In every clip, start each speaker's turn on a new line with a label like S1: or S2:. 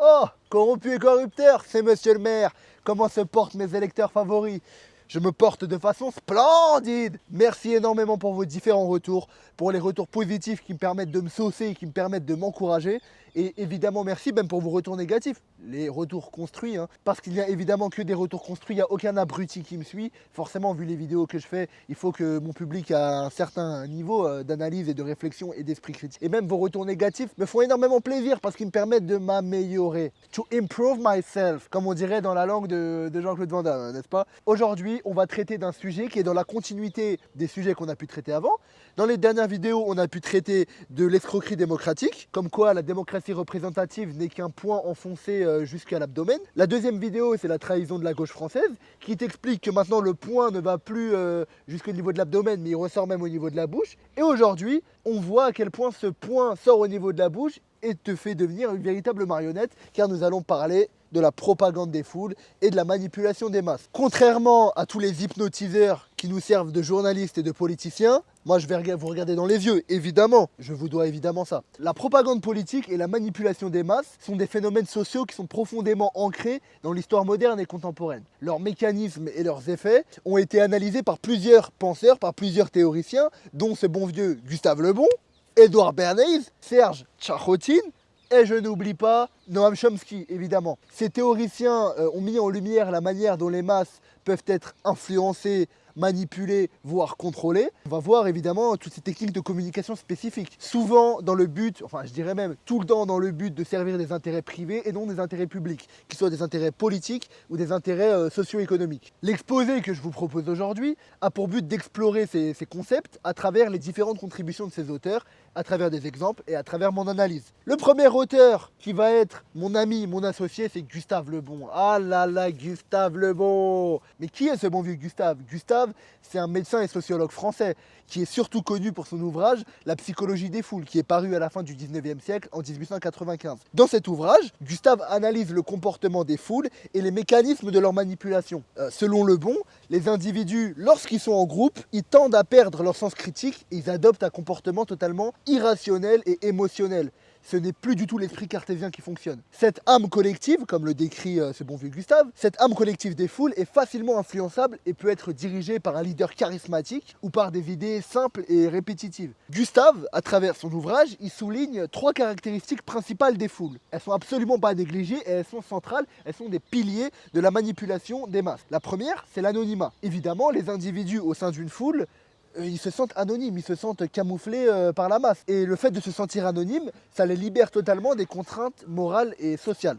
S1: Oh, corrompu et corrupteur, c'est monsieur le maire. Comment se portent mes électeurs favoris? Je me porte de façon splendide. Merci énormément pour vos différents retours, pour les retours positifs qui me permettent de me saucer et qui me permettent de m'encourager. Et évidemment, merci même pour vos retours négatifs, les retours construits, hein, parce qu'il n'y a évidemment que des retours construits, il n'y a aucun abruti qui me suit. Forcément, vu les vidéos que je fais, il faut que mon public a un certain niveau d'analyse et de réflexion et d'esprit critique. Et même vos retours négatifs me font énormément plaisir parce qu'ils me permettent de m'améliorer. To improve myself, comme on dirait dans la langue de Jean-Claude Van Damme, n'est-ce pas? Aujourd'hui, on va traiter d'un sujet qui est dans la continuité des sujets qu'on a pu traiter avant. Dans les dernières vidéos, on a pu traiter de l'escroquerie démocratique, comme quoi la démocratie représentative n'est qu'un point enfoncé jusqu'à l'abdomen. La deuxième vidéo, c'est la trahison de la gauche française, qui t'explique que maintenant le point ne va plus jusqu'au niveau de l'abdomen, mais il ressort même au niveau de la bouche. Et aujourd'hui, on voit à quel point ce point sort au niveau de la bouche et te fait devenir une véritable marionnette, car nous allons parler de la propagande des foules et de la manipulation des masses. Contrairement à tous les hypnotiseurs qui nous servent de journalistes et de politiciens, moi je vais vous regarder dans les yeux, évidemment, je vous dois évidemment ça. La propagande politique et la manipulation des masses sont des phénomènes sociaux qui sont profondément ancrés dans l'histoire moderne et contemporaine. Leurs mécanismes et leurs effets ont été analysés par plusieurs penseurs, par plusieurs théoriciens, dont ce bon vieux Gustave Le Bon, Edouard Bernays, Serge Tchakotine, et je n'oublie pas Noam Chomsky, évidemment. Ces théoriciens ont mis en lumière la manière dont les masses peuvent être influencées, manipulées, voire contrôlées. On va voir évidemment toutes ces techniques de communication spécifiques. Souvent dans le but, enfin je dirais même tout le temps dans le but de servir des intérêts privés et non des intérêts publics, qu'ils soient des intérêts politiques ou des intérêts socio-économiques. L'exposé que je vous propose aujourd'hui a pour but d'explorer ces concepts à travers les différentes contributions de ces auteurs, à travers des exemples et à travers mon analyse. Le premier auteur qui va être mon ami, mon associé, c'est Gustave Le Bon. Ah là là, Gustave Le Bon! Mais qui est ce bon vieux Gustave? Gustave, c'est un médecin et sociologue français qui est surtout connu pour son ouvrage La psychologie des foules, qui est paru à la fin du 19e siècle, en 1895. Dans cet ouvrage, Gustave analyse le comportement des foules et les mécanismes de leur manipulation. Selon Le Bon, les individus, lorsqu'ils sont en groupe, ils tendent à perdre leur sens critique et ils adoptent un comportement totalement irrationnel et émotionnel. Ce n'est plus du tout l'esprit cartésien qui fonctionne. Cette âme collective, comme le décrit ce bon vieux Gustave, cette âme collective des foules est facilement influençable et peut être dirigée par un leader charismatique ou par des idées simples et répétitives. Gustave, à travers son ouvrage, il souligne 3 caractéristiques principales des foules. Elles sont absolument pas négligées et elles sont centrales, elles sont des piliers de la manipulation des masses. La première, c'est l'anonymat. Évidemment, les individus au sein d'une foule ils se sentent anonymes, ils se sentent camouflés par la masse. Et le fait de se sentir anonyme, ça les libère totalement des contraintes morales et sociales.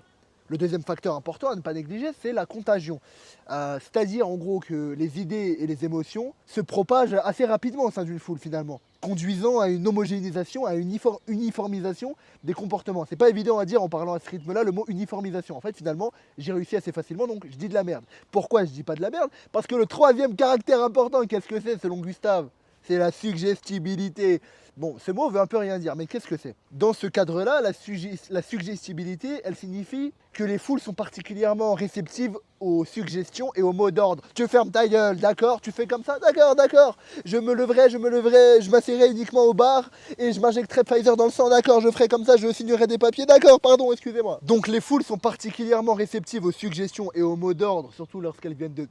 S1: Le deuxième facteur important à ne pas négliger, c'est la contagion. C'est-à-dire en gros que les idées et les émotions se propagent assez rapidement au sein d'une foule finalement, conduisant à une homogénéisation, à une uniformisation des comportements. C'est pas évident à dire en parlant à ce rythme-là le mot uniformisation. En fait finalement, j'ai réussi assez facilement donc je dis de la merde. Pourquoi je dis pas de la merde? Parce que le troisième caractère important, qu'est-ce que c'est selon Gustave? C'est la suggestibilité. Bon, ce mot veut un peu rien dire, mais qu'est-ce que c'est? Dans ce cadre-là, la suggestibilité, elle signifie que les foules sont particulièrement réceptives aux suggestions et aux mots d'ordre. Tu fermes ta gueule, d'accord? Tu fais comme ça? D'accord, d'accord. Je me leverai, je m'assierai uniquement au bar et je m'injecterai Pfizer dans le sang, d'accord? Je ferai comme ça, je signerai des papiers, d'accord, pardon, excusez-moi. Donc les foules sont particulièrement réceptives aux suggestions et aux mots d'ordre, surtout lorsqu'elles viennent de...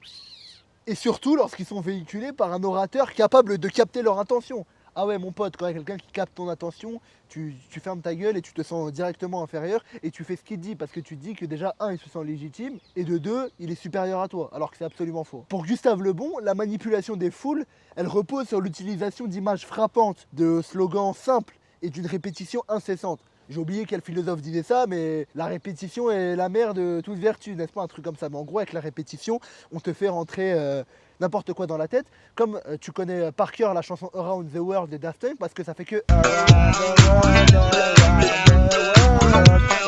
S1: Et surtout lorsqu'ils sont véhiculés par un orateur capable de capter leur intention. Ah ouais mon pote, quand il y a quelqu'un qui capte ton attention, tu fermes ta gueule et tu te sens directement inférieur et tu fais ce qu'il te dit parce que tu te dis que déjà, un, il se sent légitime et de deux, il est supérieur à toi, alors que c'est absolument faux. Pour Gustave Le Bon, la manipulation des foules, elle repose sur l'utilisation d'images frappantes, de slogans simples et d'une répétition incessante. J'ai oublié quel philosophe disait ça, mais la répétition est la mère de toute vertu, n'est-ce pas? Un truc comme ça. Mais en gros, avec la répétition, on te fait rentrer n'importe quoi dans la tête. Comme tu connais par cœur la chanson Around the World des Daft Punk, parce que ça fait que... Et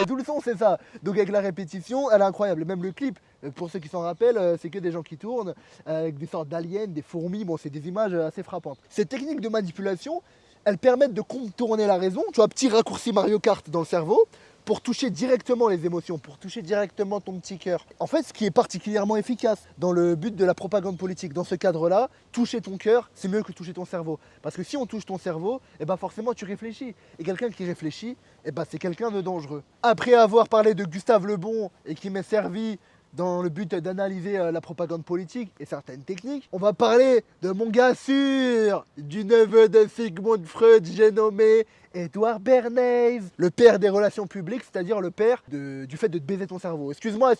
S1: tout le son, c'est ça. Donc avec la répétition, elle est incroyable. Même le clip, pour ceux qui s'en rappellent, c'est que des gens qui tournent, avec des sortes d'aliens, des fourmis. Bon, c'est des images assez frappantes. Ces techniques de manipulation, elles permettent de contourner la raison, tu vois, petit raccourci Mario Kart dans le cerveau, pour toucher directement les émotions, pour toucher directement ton petit cœur. En fait, ce qui est particulièrement efficace dans le but de la propagande politique, dans ce cadre-là, toucher ton cœur, c'est mieux que toucher ton cerveau. Parce que si on touche ton cerveau, eh ben forcément tu réfléchis. Et quelqu'un qui réfléchit, eh ben c'est quelqu'un de dangereux. Après avoir parlé de Gustave Le Bon et qui m'est servi dans le but d'analyser la propagande politique et certaines techniques, on va parler de mon gars sûr, du neveu de Sigmund Freud, j'ai nommé Edouard Bernays, le père des relations publiques, c'est-à-dire le père du fait de te baiser ton cerveau. Excusez-moi.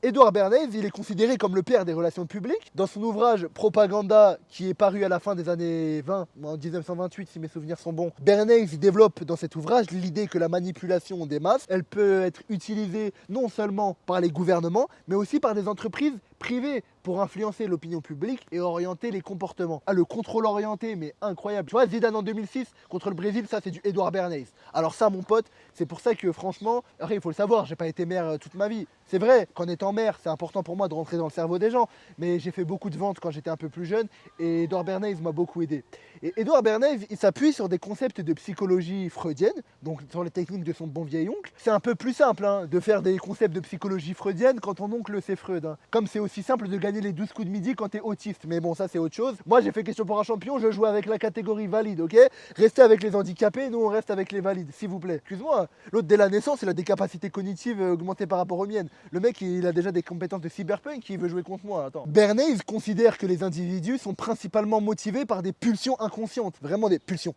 S1: Edouard Bernays, il est considéré comme le père des relations publiques. Dans son ouvrage Propaganda, qui est paru à la fin des années 20, en 1928 si mes souvenirs sont bons, Bernays développe dans cet ouvrage l'idée que la manipulation des masses, elle peut être utilisée non seulement par les gouvernements, mais aussi par des entreprises privées pour influencer l'opinion publique et orienter les comportements. Ah, le contrôle orienté, mais incroyable. Tu vois, Zidane en 2006 contre le Brésil, ça c'est du Edouard Bernays. Alors ça, mon pote, c'est pour ça que franchement, après, il faut le savoir, j'ai pas été maire toute ma vie. C'est vrai qu'en étant maire, c'est important pour moi de rentrer dans le cerveau des gens, mais j'ai fait beaucoup de ventes quand j'étais un peu plus jeune et Edouard Bernays m'a beaucoup aidé. Et Edouard Bernays, il s'appuie sur des concepts de psychologie freudienne, donc sur les techniques de son bon vieil oncle. C'est un peu plus simple hein, de faire des concepts de psychologie freudienne quand ton oncle c'est Freud. Hein. Comme c'est aussi simple de gagner les 12 coups de midi quand t'es autiste. Mais bon, ça c'est autre chose. Moi j'ai fait question pour un champion, je joue avec la catégorie valide, ok? Restez avec les handicapés, nous on reste avec les valides, s'il vous plaît. Excuse-moi, l'autre dès la naissance, il a des capacités cognitives augmentées par rapport aux miennes. Le mec il a déjà des compétences de cyberpunk, il veut jouer contre moi, attends. Bernays considère que les individus sont principalement motivés par des pulsions inconscientes. Vraiment des pulsions.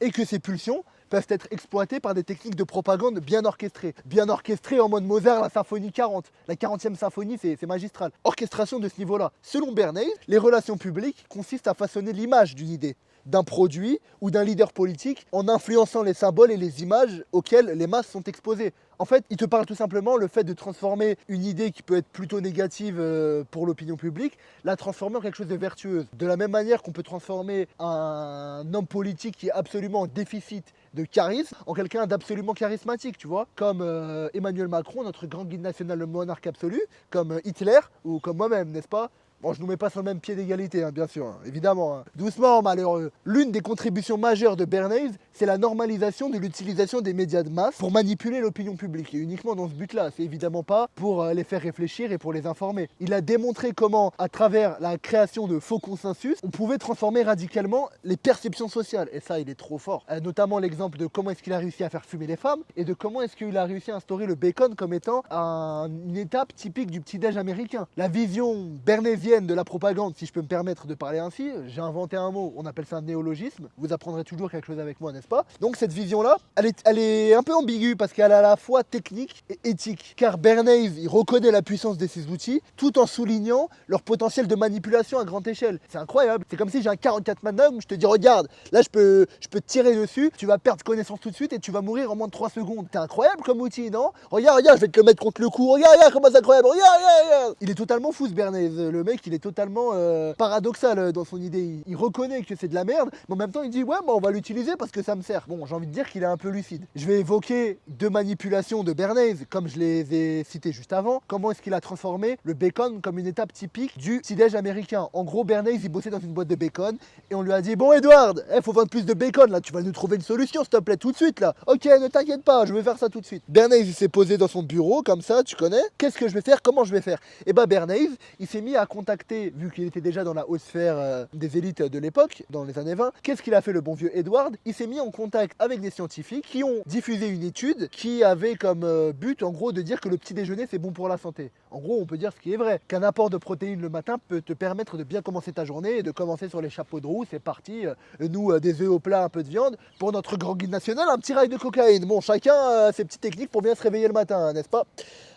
S1: Et que ces pulsions peuvent être exploitées par des techniques de propagande bien orchestrées. Bien orchestrées en mode Mozart, la symphonie 40. La 40e symphonie, c'est magistral. Orchestration de ce niveau-là. Selon Bernays, les relations publiques consistent à façonner l'image d'une idée, d'un produit ou d'un leader politique en influençant les symboles et les images auxquelles les masses sont exposées. En fait, il te parle tout simplement le fait de transformer une idée qui peut être plutôt négative pour l'opinion publique, la transformer en quelque chose de vertueuse. De la même manière qu'on peut transformer un homme politique qui est absolument en déficit de charisme en quelqu'un d'absolument charismatique, tu vois, comme Emmanuel Macron, notre grand guide national, le monarque absolu, comme Hitler ou comme moi-même, n'est-ce pas? Bon, je ne nous mets pas sur le même pied d'égalité, hein, bien sûr, hein, évidemment. Hein. Doucement, malheureux. L'une des contributions majeures de Bernays, c'est la normalisation de l'utilisation des médias de masse pour manipuler l'opinion publique. Et uniquement dans ce but-là. C'est évidemment pas pour les faire réfléchir et pour les informer. Il a démontré comment, à travers la création de faux consensus, on pouvait transformer radicalement les perceptions sociales. Et ça, il est trop fort. Notamment l'exemple de comment est-ce qu'il a réussi à faire fumer les femmes et de comment est-ce qu'il a réussi à instaurer le bacon comme étant une étape typique du petit-déj américain. La vision bernaysienne de la propagande, si je peux me permettre de parler ainsi, j'ai inventé un mot, on appelle ça un néologisme, vous apprendrez toujours quelque chose avec moi, n'est-ce pas? Donc cette vision-là, elle est un peu ambiguë parce qu'elle est à la fois technique et éthique, car Bernays, il reconnaît la puissance de ces outils tout en soulignant leur potentiel de manipulation à grande échelle. C'est incroyable, c'est comme si j'ai un 44 Magnum, je te dis regarde, là je peux te tirer dessus, tu vas perdre connaissance tout de suite et tu vas mourir en moins de 3 secondes. C'est incroyable comme outil, non? Regarde, je vais te le mettre contre le cou, regarde comment c'est incroyable, regarde. Il est totalement fou ce Bernays, le mec il est totalement paradoxal dans son idée. Il reconnaît que c'est de la merde, mais en même temps il dit ouais bah on va l'utiliser parce que ça me sert. Bon, j'ai envie de dire qu'il est un peu lucide. Je vais évoquer deux manipulations de Bernays, comme je les ai citées juste avant. Comment est-ce qu'il a transformé le bacon comme une étape typique du petit-déj américain? En gros, Bernays il bossait dans une boîte de bacon et on lui a dit bon Edward, faut vendre plus de bacon là, tu vas nous trouver une solution s'il te plaît tout de suite là. Ok, ne t'inquiète pas, je vais faire ça tout de suite. Bernays il s'est posé dans son bureau comme ça, tu connais. Qu'est-ce que je vais faire? Comment je vais faire? Et bah Bernays il s'est mis à contacter, vu qu'il était déjà dans la haute sphère des élites de l'époque, dans les années 20, qu'est-ce qu'il a fait le bon vieux Edward? Il s'est mis en contact avec des scientifiques qui ont diffusé une étude qui avait comme but en gros de dire que le petit déjeuner c'est bon pour la santé. En gros on peut dire ce qui est vrai, qu'un apport de protéines le matin peut te permettre de bien commencer ta journée et de commencer sur les chapeaux de roue, c'est parti, nous des œufs au plat, un peu de viande, pour notre grand guide national un petit rail de cocaïne. Bon chacun ses petites techniques pour bien se réveiller le matin, n'est-ce pas?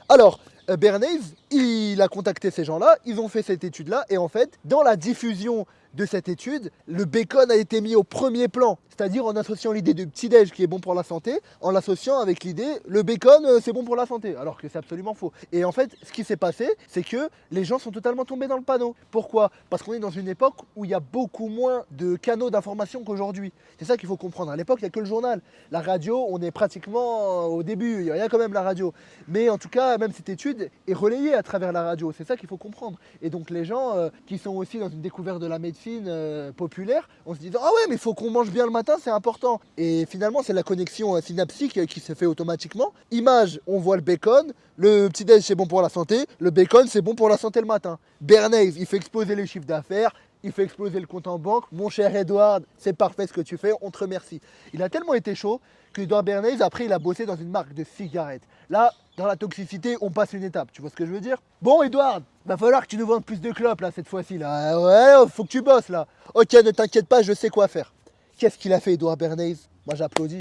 S1: Alors, Bernays, il a contacté ces gens-là, ils ont fait cette étude-là, et en fait, dans la diffusion de cette étude, le bacon a été mis au premier plan, c'est-à-dire en associant l'idée du petit-déj qui est bon pour la santé, en l'associant avec l'idée le bacon c'est bon pour la santé, alors que c'est absolument faux. Et en fait, ce qui s'est passé, c'est que les gens sont totalement tombés dans le panneau. Pourquoi? Parce qu'on est dans une époque où il y a beaucoup moins de canaux d'information qu'aujourd'hui. C'est ça qu'il faut comprendre. À l'époque, il n'y a que le journal. La radio, on est pratiquement au début, il y a quand même la radio. Mais en tout cas, même cette étude est relayée à travers la radio. C'est ça qu'il faut comprendre. Et donc les gens qui sont aussi dans une découverte de la médecine, routine populaire en se disant ah ouais mais il faut qu'on mange bien le matin, c'est important. Et finalement c'est la connexion synapsique qui se fait automatiquement. Image, on voit le bacon, le petit déj c'est bon pour la santé, le bacon c'est bon pour la santé le matin. Bernays, il fait exploser les chiffres d'affaires, il fait exploser le compte en banque. Mon cher Edouard, c'est parfait ce que tu fais, on te remercie. Il a tellement été chaud que Edouard Bernays, après, il a bossé dans une marque de cigarettes. Là, dans la toxicité, on passe une étape. Tu vois ce que je veux dire? Bon, Edouard, va falloir que tu nous vendes plus de clopes, là, cette fois-ci. Là. Ouais, faut que tu bosses, là. Ok, ne t'inquiète pas, je sais quoi faire. Qu'est-ce qu'il a fait, Edouard Bernays? Moi, j'applaudis.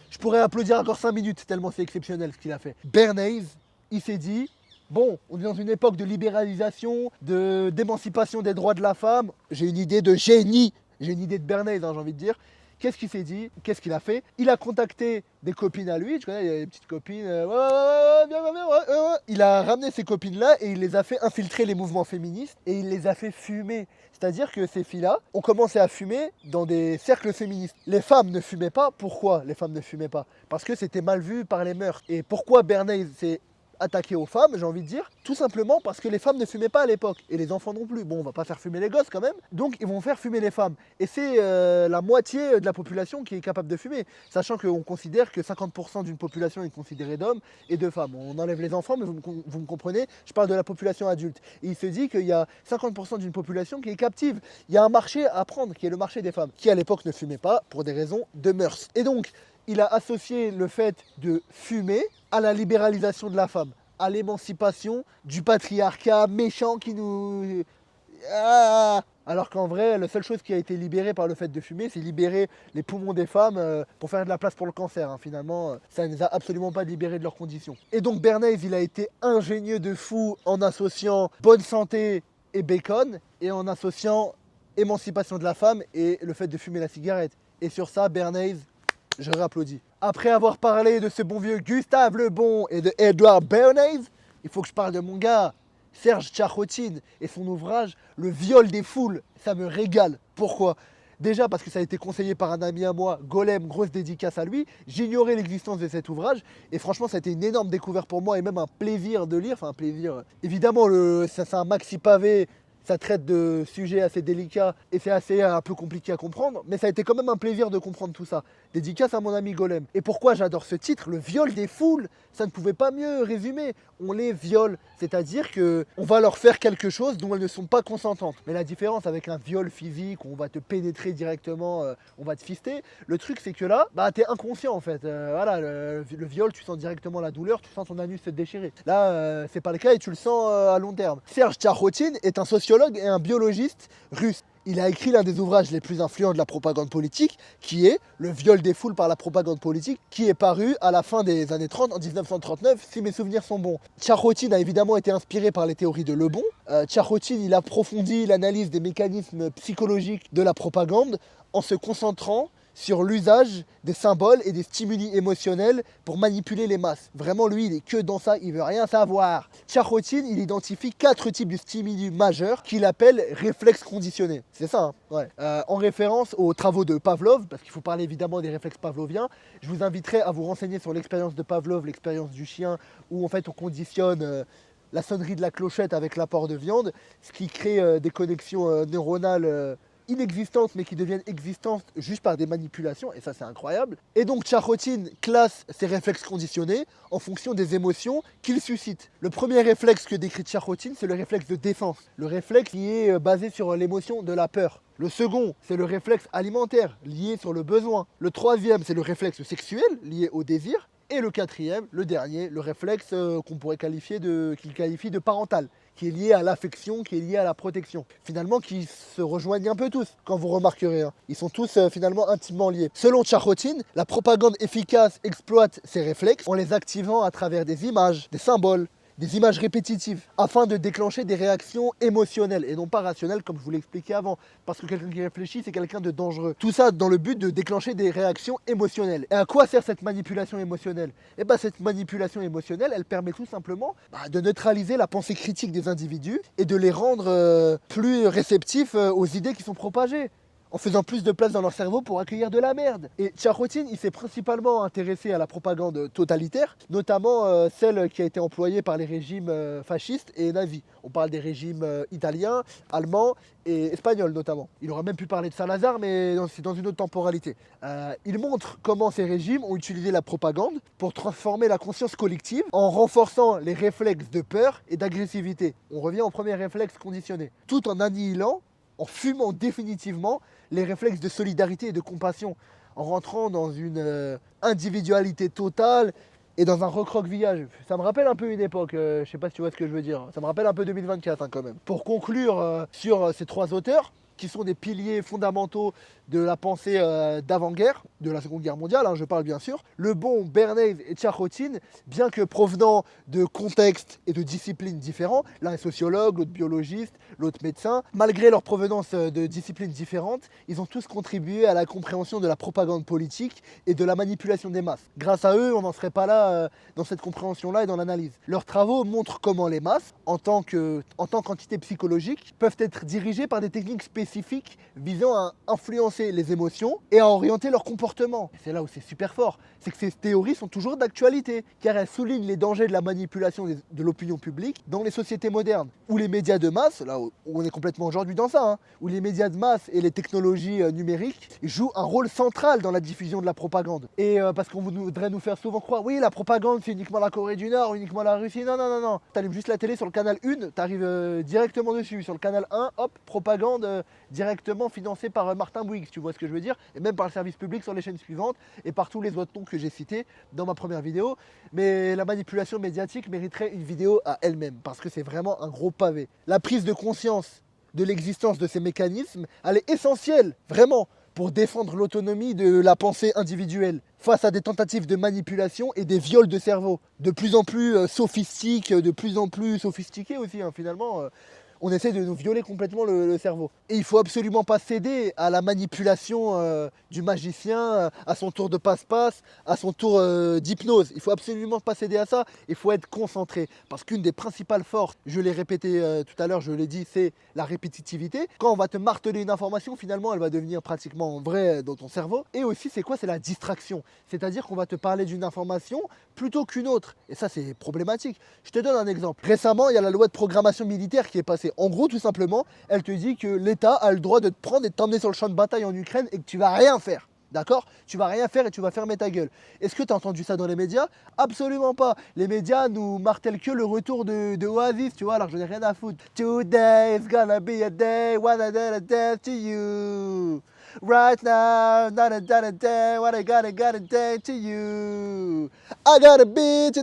S1: Je pourrais applaudir encore 5 minutes, tellement c'est exceptionnel ce qu'il a fait. Bernays, il s'est dit... Bon, on est dans une époque de libéralisation, d'émancipation des droits de la femme. J'ai une idée de génie. J'ai une idée de Bernays, j'ai envie de dire. Qu'est-ce qu'il s'est dit? Qu'est-ce qu'il a fait? Il a contacté des copines à lui. Tu connais, il y a des petites copines. Ouais. Il a ramené ces copines-là et il les a fait infiltrer les mouvements féministes et il les a fait fumer. C'est-à-dire que ces filles-là ont commencé à fumer dans des cercles féministes. Les femmes ne fumaient pas. Pourquoi les femmes ne fumaient pas? Parce que c'était mal vu par les mœurs. Et pourquoi Bernays s'est attaqué aux femmes, j'ai envie de dire, tout simplement parce que les femmes ne fumaient pas à l'époque, et les enfants non plus. Bon, on va pas faire fumer les gosses quand même, donc ils vont faire fumer les femmes. Et c'est la moitié de la population qui est capable de fumer, sachant qu'on considère que 50% d'une population est considérée d'hommes et de femmes. On enlève les enfants, mais vous me comprenez, je parle de la population adulte. Et il se dit qu'il y a 50% d'une population qui est captive. Il y a un marché à prendre, qui est le marché des femmes, qui à l'époque ne fumait pas pour des raisons de mœurs. Et donc, il a associé le fait de fumer à la libéralisation de la femme, à l'émancipation du patriarcat méchant qui nous... Alors qu'en vrai, la seule chose qui a été libérée par le fait de fumer, c'est libérer les poumons des femmes pour faire de la place pour le cancer. Hein. Finalement, ça ne les a absolument pas libérés de leurs conditions. Et donc Bernays, il a été ingénieux de fou en associant bonne santé et bacon, et en associant émancipation de la femme et le fait de fumer la cigarette. Et sur ça, Bernays, je réapplaudis. Après avoir parlé de ce bon vieux Gustave Le Bon et de Edouard Bernays, il faut que je parle de mon gars, Serge Tchakotine, et son ouvrage Le viol des foules. Ça me régale. Pourquoi? Déjà parce que ça a été conseillé par un ami à moi, Golem, grosse dédicace à lui. J'ignorais l'existence de cet ouvrage et franchement ça a été une énorme découverte pour moi et même un plaisir de lire. Enfin un plaisir. Évidemment c'est un maxi pavé. Ça traite de sujets assez délicats et c'est assez un peu compliqué à comprendre, mais ça a été quand même un plaisir de comprendre tout ça. Dédicace à mon ami Golem. Et pourquoi j'adore ce titre, le viol des foules? Ça ne pouvait pas mieux résumer. On les viole, c'est-à-dire que on va leur faire quelque chose dont elles ne sont pas consentantes. Mais la différence avec un viol physique, où on va te pénétrer directement, on va te fister, le truc c'est que là, bah t'es inconscient en fait. Voilà, le viol, tu sens directement la douleur, tu sens ton anus se déchirer. Là, c'est pas le cas et tu le sens à long terme. Serge Tchakotine est un sociologue et un biologiste russe. Il a écrit l'un des ouvrages les plus influents de la propagande politique, qui est Le viol des foules par la propagande politique, qui est paru à la fin des années 30, en 1939, si mes souvenirs sont bons. Tchakotine a évidemment été inspiré par les théories de Le Bon. Tchakotine, il approfondit l'analyse des mécanismes psychologiques de la propagande en se concentrant sur l'usage des symboles et des stimuli émotionnels pour manipuler les masses. Vraiment, lui, il est que dans ça, il veut rien savoir. Tchakotine, il identifie 4 types de stimuli majeurs qu'il appelle réflexes conditionnés. C'est ça, hein, ouais. En référence aux travaux de Pavlov, parce qu'il faut parler évidemment des réflexes pavloviens, je vous inviterai à vous renseigner sur l'expérience de Pavlov, l'expérience du chien, où en fait on conditionne la sonnerie de la clochette avec l'apport de viande, ce qui crée des connexions neuronales inexistantes mais qui deviennent existantes juste par des manipulations, et ça c'est incroyable. Et donc Tchakotine classe ces réflexes conditionnés en fonction des émotions qu'ils suscitent. Le premier réflexe que décrit Tchakotine, c'est le réflexe de défense, le réflexe qui est basé sur l'émotion de la peur. Le second, c'est le réflexe alimentaire, lié sur le besoin. Le troisième, c'est le réflexe sexuel, lié au désir. Et le quatrième, le dernier, le réflexe qu'on pourrait qualifier qu'il qualifie de parental, qui est lié à l'affection, qui est lié à la protection. Finalement, qui se rejoignent un peu tous, quand vous remarquerez. Hein. Ils sont tous finalement intimement liés. Selon Tchakotine, la propagande efficace exploite ces réflexes en les activant à travers des images, des symboles, des images répétitives, afin de déclencher des réactions émotionnelles et non pas rationnelles comme je vous l'ai expliqué avant. Parce que quelqu'un qui réfléchit, c'est quelqu'un de dangereux. Tout ça dans le but de déclencher des réactions émotionnelles. Et à quoi sert cette manipulation émotionnelle? Eh bien cette manipulation émotionnelle, elle permet tout simplement de neutraliser la pensée critique des individus et de les rendre plus réceptifs aux idées qui sont propagées. en faisant plus de place dans leur cerveau pour accueillir de la merde. Et Tcharotin, il s'est principalement intéressé à la propagande totalitaire, notamment celle qui a été employée par les régimes fascistes et nazis. On parle des régimes italiens, allemands et espagnols notamment. Il aurait même pu parler de Salazar, mais c'est dans une autre temporalité. Il montre comment ces régimes ont utilisé la propagande pour transformer la conscience collective en renforçant les réflexes de peur et d'agressivité. On revient au premier réflexe conditionné, tout en annihilant, en fumant définitivement les réflexes de solidarité et de compassion, en rentrant dans une individualité totale et dans un recroquevillage. Ça me rappelle un peu une époque, je sais pas si tu vois ce que je veux dire, ça me rappelle un peu 2024 quand même. Pour conclure sur ces trois auteurs, qui sont des piliers fondamentaux de la pensée d'avant-guerre, de la Seconde Guerre mondiale, je parle bien sûr. Le bon Bernays et Tcharotin, bien que provenant de contextes et de disciplines différents, l'un est sociologue, l'autre biologiste, l'autre médecin, malgré leur provenance de disciplines différentes, ils ont tous contribué à la compréhension de la propagande politique et de la manipulation des masses. Grâce à eux, on n'en serait pas là dans cette compréhension-là et dans l'analyse. Leurs travaux montrent comment les masses, en tant qu'entité psychologique, peuvent être dirigées par des techniques spécifiques visant à influencer les émotions et à orienter leur comportement. C'est là où c'est super fort, c'est que ces théories sont toujours d'actualité, car elles soulignent les dangers de la manipulation de l'opinion publique dans les sociétés modernes, où les médias de masse, là où on est complètement aujourd'hui dans ça, où les médias de masse et les technologies numériques jouent un rôle central dans la diffusion de la propagande. Et parce qu'on voudrait nous faire souvent croire, oui, la propagande c'est uniquement la Corée du Nord, uniquement la Russie, non, non, non, non. T'allumes juste la télé sur le canal 1, t'arrives directement dessus, sur le canal 1, hop, propagande directement financé par Martin Bouygues, tu vois ce que je veux dire, et même par le service public sur les chaînes suivantes et par tous les autres noms que j'ai cités dans ma première vidéo. Mais la manipulation médiatique mériterait une vidéo à elle-même parce que c'est vraiment un gros pavé. La prise de conscience de l'existence de ces mécanismes, elle est essentielle, vraiment, pour défendre l'autonomie de la pensée individuelle face à des tentatives de manipulation et des viols de cerveau de plus en plus sophistiques, de plus en plus sophistiqués aussi, finalement. On essaie de nous violer complètement le cerveau. Et il faut absolument pas céder à la manipulation du magicien, à son tour de passe-passe, à son tour d'hypnose. Il faut absolument pas céder à ça, il faut être concentré. Parce qu'une des principales forces, je l'ai répété tout à l'heure, je l'ai dit, c'est la répétitivité. Quand on va te marteler une information, finalement, elle va devenir pratiquement vraie dans ton cerveau. Et aussi, c'est quoi? C'est la distraction. C'est-à-dire qu'on va te parler d'une information plutôt qu'une autre. Et ça, c'est problématique. Je te donne un exemple. Récemment, il y a la loi de programmation militaire qui est passée. En gros, tout simplement, elle te dit que l'État a le droit de te prendre et de t'emmener sur le champ de bataille en Ukraine et que tu vas rien faire. D'accord? Tu vas rien faire et tu vas fermer ta gueule. Est-ce que tu as entendu ça dans les médias? Absolument pas. Les médias nous martèlent que le retour de Oasis, tu vois, alors je n'ai rien à foutre. Today is gonna be a day when I dance to you. Right now, not a day, what I gotta day to you. I gotta be to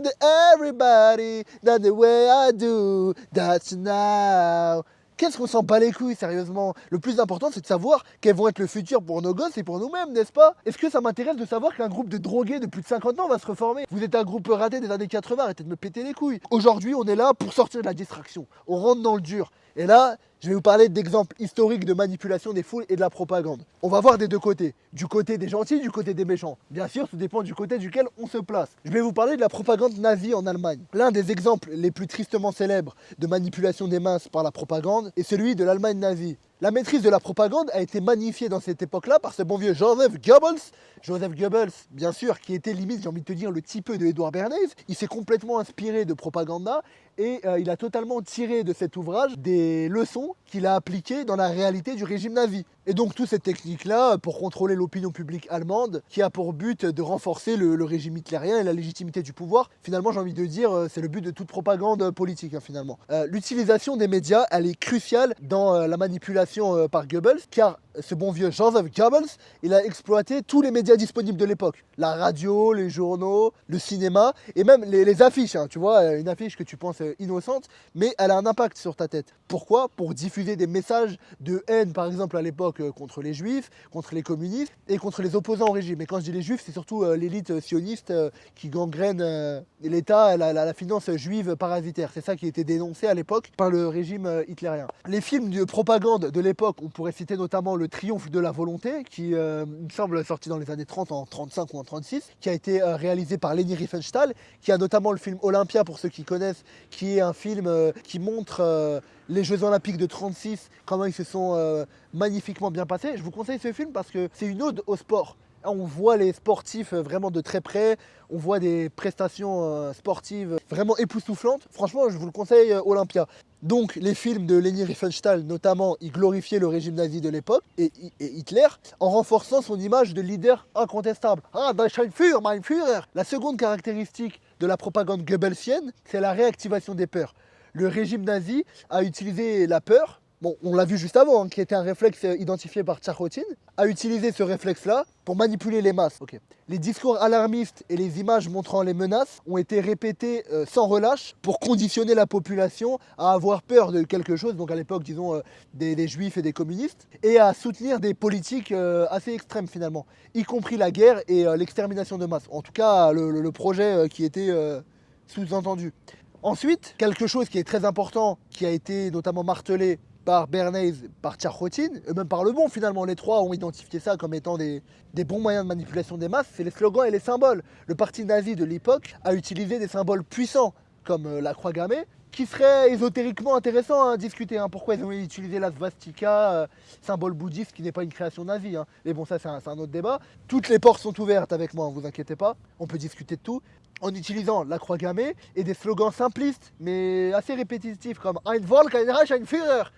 S1: everybody, not the way I do, that's now. Qu'est-ce qu'on s'en bat les couilles, sérieusement? Le plus important, c'est de savoir quels vont être le futur pour nos gosses et pour nous-mêmes, n'est-ce pas? Est-ce que ça m'intéresse de savoir qu'un groupe de drogués de plus de 50 ans va se reformer? Vous êtes un groupe raté des années 80, arrêtez de me péter les couilles. Aujourd'hui, on est là pour sortir de la distraction. On rentre dans le dur. Et là, je vais vous parler d'exemples historiques de manipulation des foules et de la propagande. On va voir des deux côtés. Du côté des gentils, du côté des méchants. Bien sûr, tout dépend du côté duquel on se place. Je vais vous parler de la propagande nazie en Allemagne. L'un des exemples les plus tristement célèbres de manipulation des masses par la propagande est celui de l'Allemagne nazie. La maîtrise de la propagande a été magnifiée dans cette époque-là par ce bon vieux Joseph Goebbels. Joseph Goebbels, bien sûr, qui était limite, j'ai envie de te dire, le type de Edouard Bernays. Il s'est complètement inspiré de propaganda et il a totalement tiré de cet ouvrage des leçons qu'il a appliquées dans la réalité du régime nazi. Et donc toute cette technique-là pour contrôler l'opinion publique allemande qui a pour but de renforcer le régime hitlérien et la légitimité du pouvoir. Finalement, j'ai envie de dire, c'est le but de toute propagande politique, finalement. L'utilisation des médias, elle est cruciale dans la manipulation par Goebbels, car ce bon vieux Joseph Goebbels, il a exploité tous les médias disponibles de l'époque. La radio, les journaux, le cinéma et même les affiches. Tu vois, une affiche que tu penses innocente, mais elle a un impact sur ta tête. Pourquoi? Pour diffuser des messages de haine, par exemple à l'époque, contre les juifs, contre les communistes et contre les opposants au régime. Et quand je dis les juifs, c'est surtout l'élite sioniste qui gangrène l'État, la finance juive parasitaire. C'est ça qui a été dénoncé à l'époque par le régime hitlérien. Les films de propagande de l'époque, on pourrait citer notamment le triomphe de la volonté, qui, il me semble, sorti dans les années 30, en 35 ou en 36, qui a été réalisé par Leni Riefenstahl, qui a notamment le film Olympia, pour ceux qui connaissent, qui est un film qui montre les Jeux Olympiques de 36, comment ils se sont magnifiquement bien passés. Je vous conseille ce film parce que c'est une ode au sport. On voit les sportifs vraiment de très près, on voit des prestations sportives vraiment époustouflantes. Franchement, je vous le conseille, Olympia. Donc, les films de Leni Riefenstahl, notamment, ils glorifiaient le régime nazi de l'époque et Hitler en renforçant son image de leader incontestable. Ah, das ist ein Führer, mein Führer. La seconde caractéristique de la propagande goebbelsienne, c'est la réactivation des peurs. Le régime nazi a utilisé la peur. Bon, on l'a vu juste avant, hein, qui était un réflexe identifié par Tcharotin, a utilisé ce réflexe-là pour manipuler les masses. Okay. Les discours alarmistes et les images montrant les menaces ont été répétés sans relâche pour conditionner la population à avoir peur de quelque chose, donc à l'époque, disons, des juifs et des communistes, et à soutenir des politiques assez extrêmes finalement, y compris la guerre et l'extermination de masse. En tout cas, le projet qui était sous-entendu. Ensuite, quelque chose qui est très important, qui a été notamment martelé par Bernays, par Tcharotin, et même par Le Bon finalement, les trois ont identifié ça comme étant des bons moyens de manipulation des masses, c'est les slogans et les symboles. Le parti nazi de l'époque a utilisé des symboles puissants, comme la croix gammée, qui serait ésotériquement intéressant à discuter. Pourquoi ils ont utilisé la svastika, symbole bouddhiste qui n'est pas une création nazie. Mais bon, ça c'est un autre débat. Toutes les portes sont ouvertes avec moi, vous inquiétez pas, on peut discuter de tout. En utilisant la croix gammée et des slogans simplistes, mais assez répétitifs, comme Ein Volk, ein Reich, ein Führer,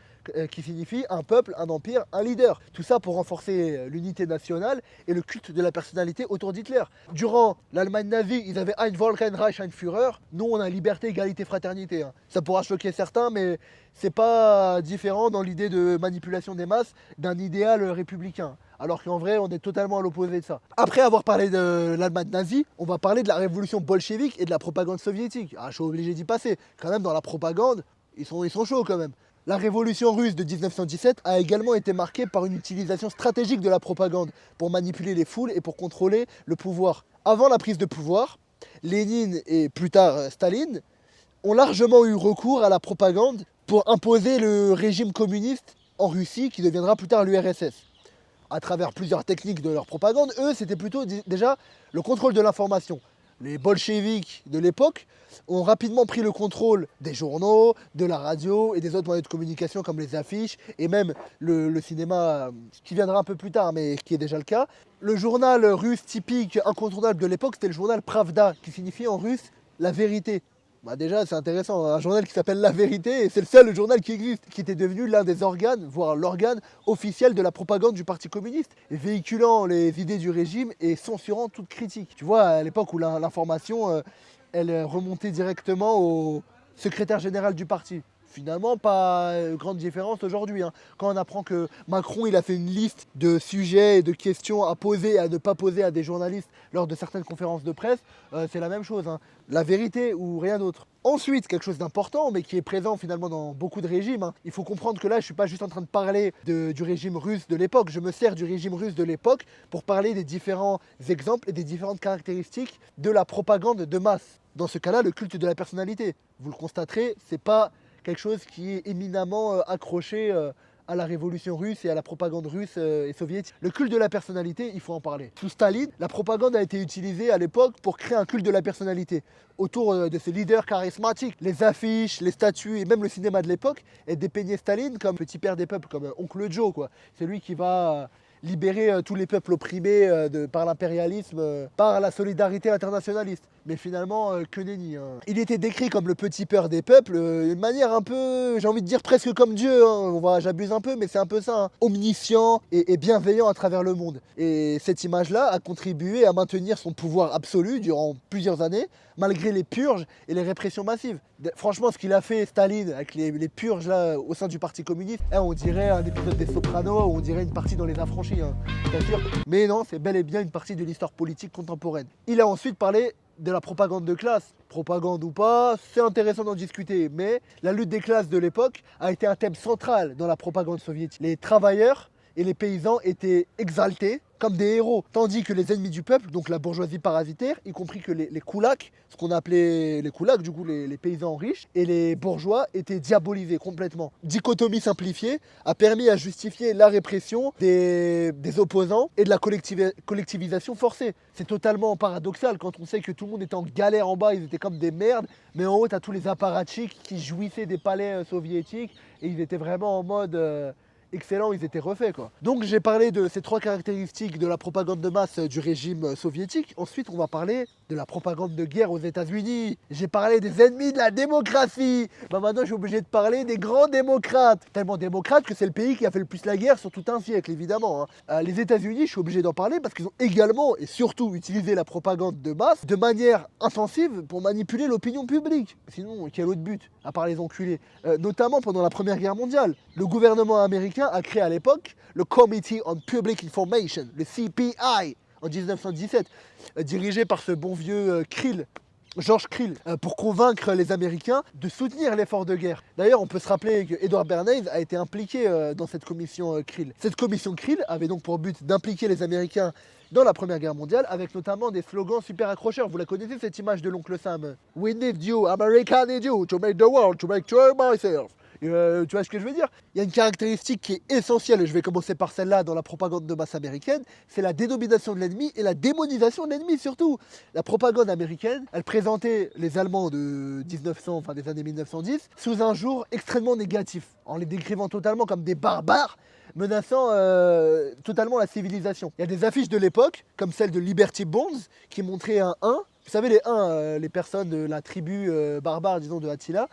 S1: qui signifie un peuple, un empire, un leader. Tout ça pour renforcer l'unité nationale et le culte de la personnalité autour d'Hitler. Durant l'Allemagne nazie, ils avaient Ein Volk, ein Reich, ein Führer. Nous, on a liberté, égalité, fraternité. Ça pourra choquer certains, mais c'est pas différent dans l'idée de manipulation des masses d'un idéal républicain. Alors qu'en vrai, on est totalement à l'opposé de ça. Après avoir parlé de l'Allemagne nazie, on va parler de la révolution bolchevique et de la propagande soviétique. Je suis obligé d'y passer. Quand même, dans la propagande, ils sont chauds quand même. La révolution russe de 1917 a également été marquée par une utilisation stratégique de la propagande pour manipuler les foules et pour contrôler le pouvoir. Avant la prise de pouvoir, Lénine et plus tard Staline ont largement eu recours à la propagande pour imposer le régime communiste en Russie qui deviendra plus tard l'URSS. À travers plusieurs techniques de leur propagande, eux, c'était plutôt déjà le contrôle de l'information. Les bolcheviks de l'époque ont rapidement pris le contrôle des journaux, de la radio et des autres moyens de communication comme les affiches et même le cinéma qui viendra un peu plus tard mais qui est déjà le cas. Le journal russe typique incontournable de l'époque, c'était le journal Pravda, qui signifie en russe la vérité. Déjà c'est intéressant, un journal qui s'appelle La Vérité, et c'est le seul journal qui existe, qui était devenu l'un des organes, voire l'organe officiel de la propagande du Parti communiste, véhiculant les idées du régime et censurant toute critique. Tu vois, à l'époque où l'information, elle remontait directement au secrétaire général du parti. Finalement, pas grande différence aujourd'hui. Quand on apprend que Macron il a fait une liste de sujets et de questions à poser et à ne pas poser à des journalistes lors de certaines conférences de presse, c'est la même chose. La vérité ou rien d'autre. Ensuite, quelque chose d'important, mais qui est présent finalement dans beaucoup de régimes. Il faut comprendre que là, je ne suis pas juste en train de parler du régime russe de l'époque. Je me sers du régime russe de l'époque pour parler des différents exemples et des différentes caractéristiques de la propagande de masse. Dans ce cas-là, le culte de la personnalité. Vous le constaterez, c'est pas quelque chose qui est éminemment accroché à la révolution russe et à la propagande russe et soviétique. Le culte de la personnalité, il faut en parler. Sous Staline, la propagande a été utilisée à l'époque pour créer un culte de la personnalité autour de ces leaders charismatiques. Les affiches, les statues et même le cinéma de l'époque dépeignaient Staline comme petit père des peuples, comme Oncle Joe, quoi. C'est lui qui va libérer tous les peuples opprimés par l'impérialisme, par la solidarité internationaliste. Mais finalement, que nenni. Il était décrit comme le petit père des peuples, d'une manière un peu, j'ai envie de dire presque comme Dieu. J'abuse un peu, mais c'est un peu ça. Omniscient et bienveillant à travers le monde. Et cette image-là a contribué à maintenir son pouvoir absolu durant plusieurs années, malgré les purges et les répressions massives. Franchement, ce qu'il a fait Staline avec les purges là, au sein du Parti communiste, on dirait un épisode des Sopranos, ou on dirait une partie dans Les Affranchis, bien sûr. Mais non, c'est bel et bien une partie de l'histoire politique contemporaine. Il a ensuite parlé de la propagande de classe. Propagande ou pas, c'est intéressant d'en discuter, mais la lutte des classes de l'époque a été un thème central dans la propagande soviétique. Les travailleurs et les paysans étaient exaltés comme des héros, tandis que les ennemis du peuple, donc la bourgeoisie parasitaire, y compris que les koulaks, ce qu'on appelait les koulaks, du coup les paysans riches, et les bourgeois étaient diabolisés complètement. Dichotomie simplifiée a permis à justifier la répression des opposants et de la collectivisation forcée. C'est totalement paradoxal quand on sait que tout le monde était en galère en bas, ils étaient comme des merdes, mais en haut, tu as tous les apparatchiks qui jouissaient des palais soviétiques et ils étaient vraiment en mode excellent, ils étaient refaits quoi. Donc j'ai parlé de ces 3 caractéristiques de la propagande de masse du régime soviétique. Ensuite, on va parler de la propagande de guerre aux États-Unis. J'ai parlé des ennemis de la démocratie. Bah maintenant, je suis obligé de parler des grands démocrates. Tellement démocrates que c'est le pays qui a fait le plus la guerre sur tout un siècle, évidemment. Les États-Unis, je suis obligé d'en parler parce qu'ils ont également et surtout utilisé la propagande de masse de manière intensive pour manipuler l'opinion publique. Sinon, quel autre but à part les enculés, notamment pendant la Première Guerre mondiale. Le gouvernement américain a créé à l'époque le Committee on Public Information, le CPI, en 1917, dirigé par ce bon vieux Krill, George Krill, pour convaincre les Américains de soutenir l'effort de guerre. D'ailleurs, on peut se rappeler que Edward Bernays a été impliqué dans cette commission Krill. Cette commission Krill avait donc pour but d'impliquer les Américains dans la Première Guerre mondiale, avec notamment des slogans super accrocheurs. Vous la connaissez cette image de l'oncle Sam? We need you, America need you, to make the world, to make sure myself. Tu vois ce que je veux dire? Il y a une caractéristique qui est essentielle, et je vais commencer par celle-là dans la propagande de masse américaine, c'est la dénomination de l'ennemi et la démonisation de l'ennemi surtout. La propagande américaine, elle présentait les Allemands de 1900, enfin des années 1910, sous un jour extrêmement négatif, en les décrivant totalement comme des barbares, menaçant totalement la civilisation. Il y a des affiches de l'époque, comme celle de Liberty Bonds, qui montraient un 1. Vous savez, les 1, les personnes de la tribu barbare, disons, de Attila,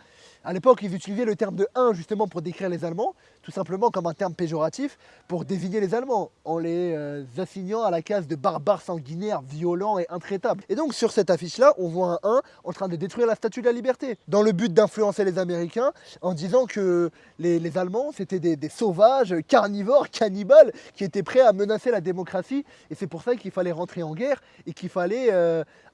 S1: à l'époque, ils utilisaient le terme de 1 justement pour décrire les Allemands, tout simplement comme un terme péjoratif pour désigner les Allemands, en les assignant à la case de barbares sanguinaires, violents et intraitables. Et donc sur cette affiche-là, on voit un 1 en train de détruire la Statue de la Liberté, dans le but d'influencer les Américains, en disant que les Allemands, c'était des sauvages, carnivores, cannibales, qui étaient prêts à menacer la démocratie, et c'est pour ça qu'il fallait rentrer en guerre, et qu'il fallait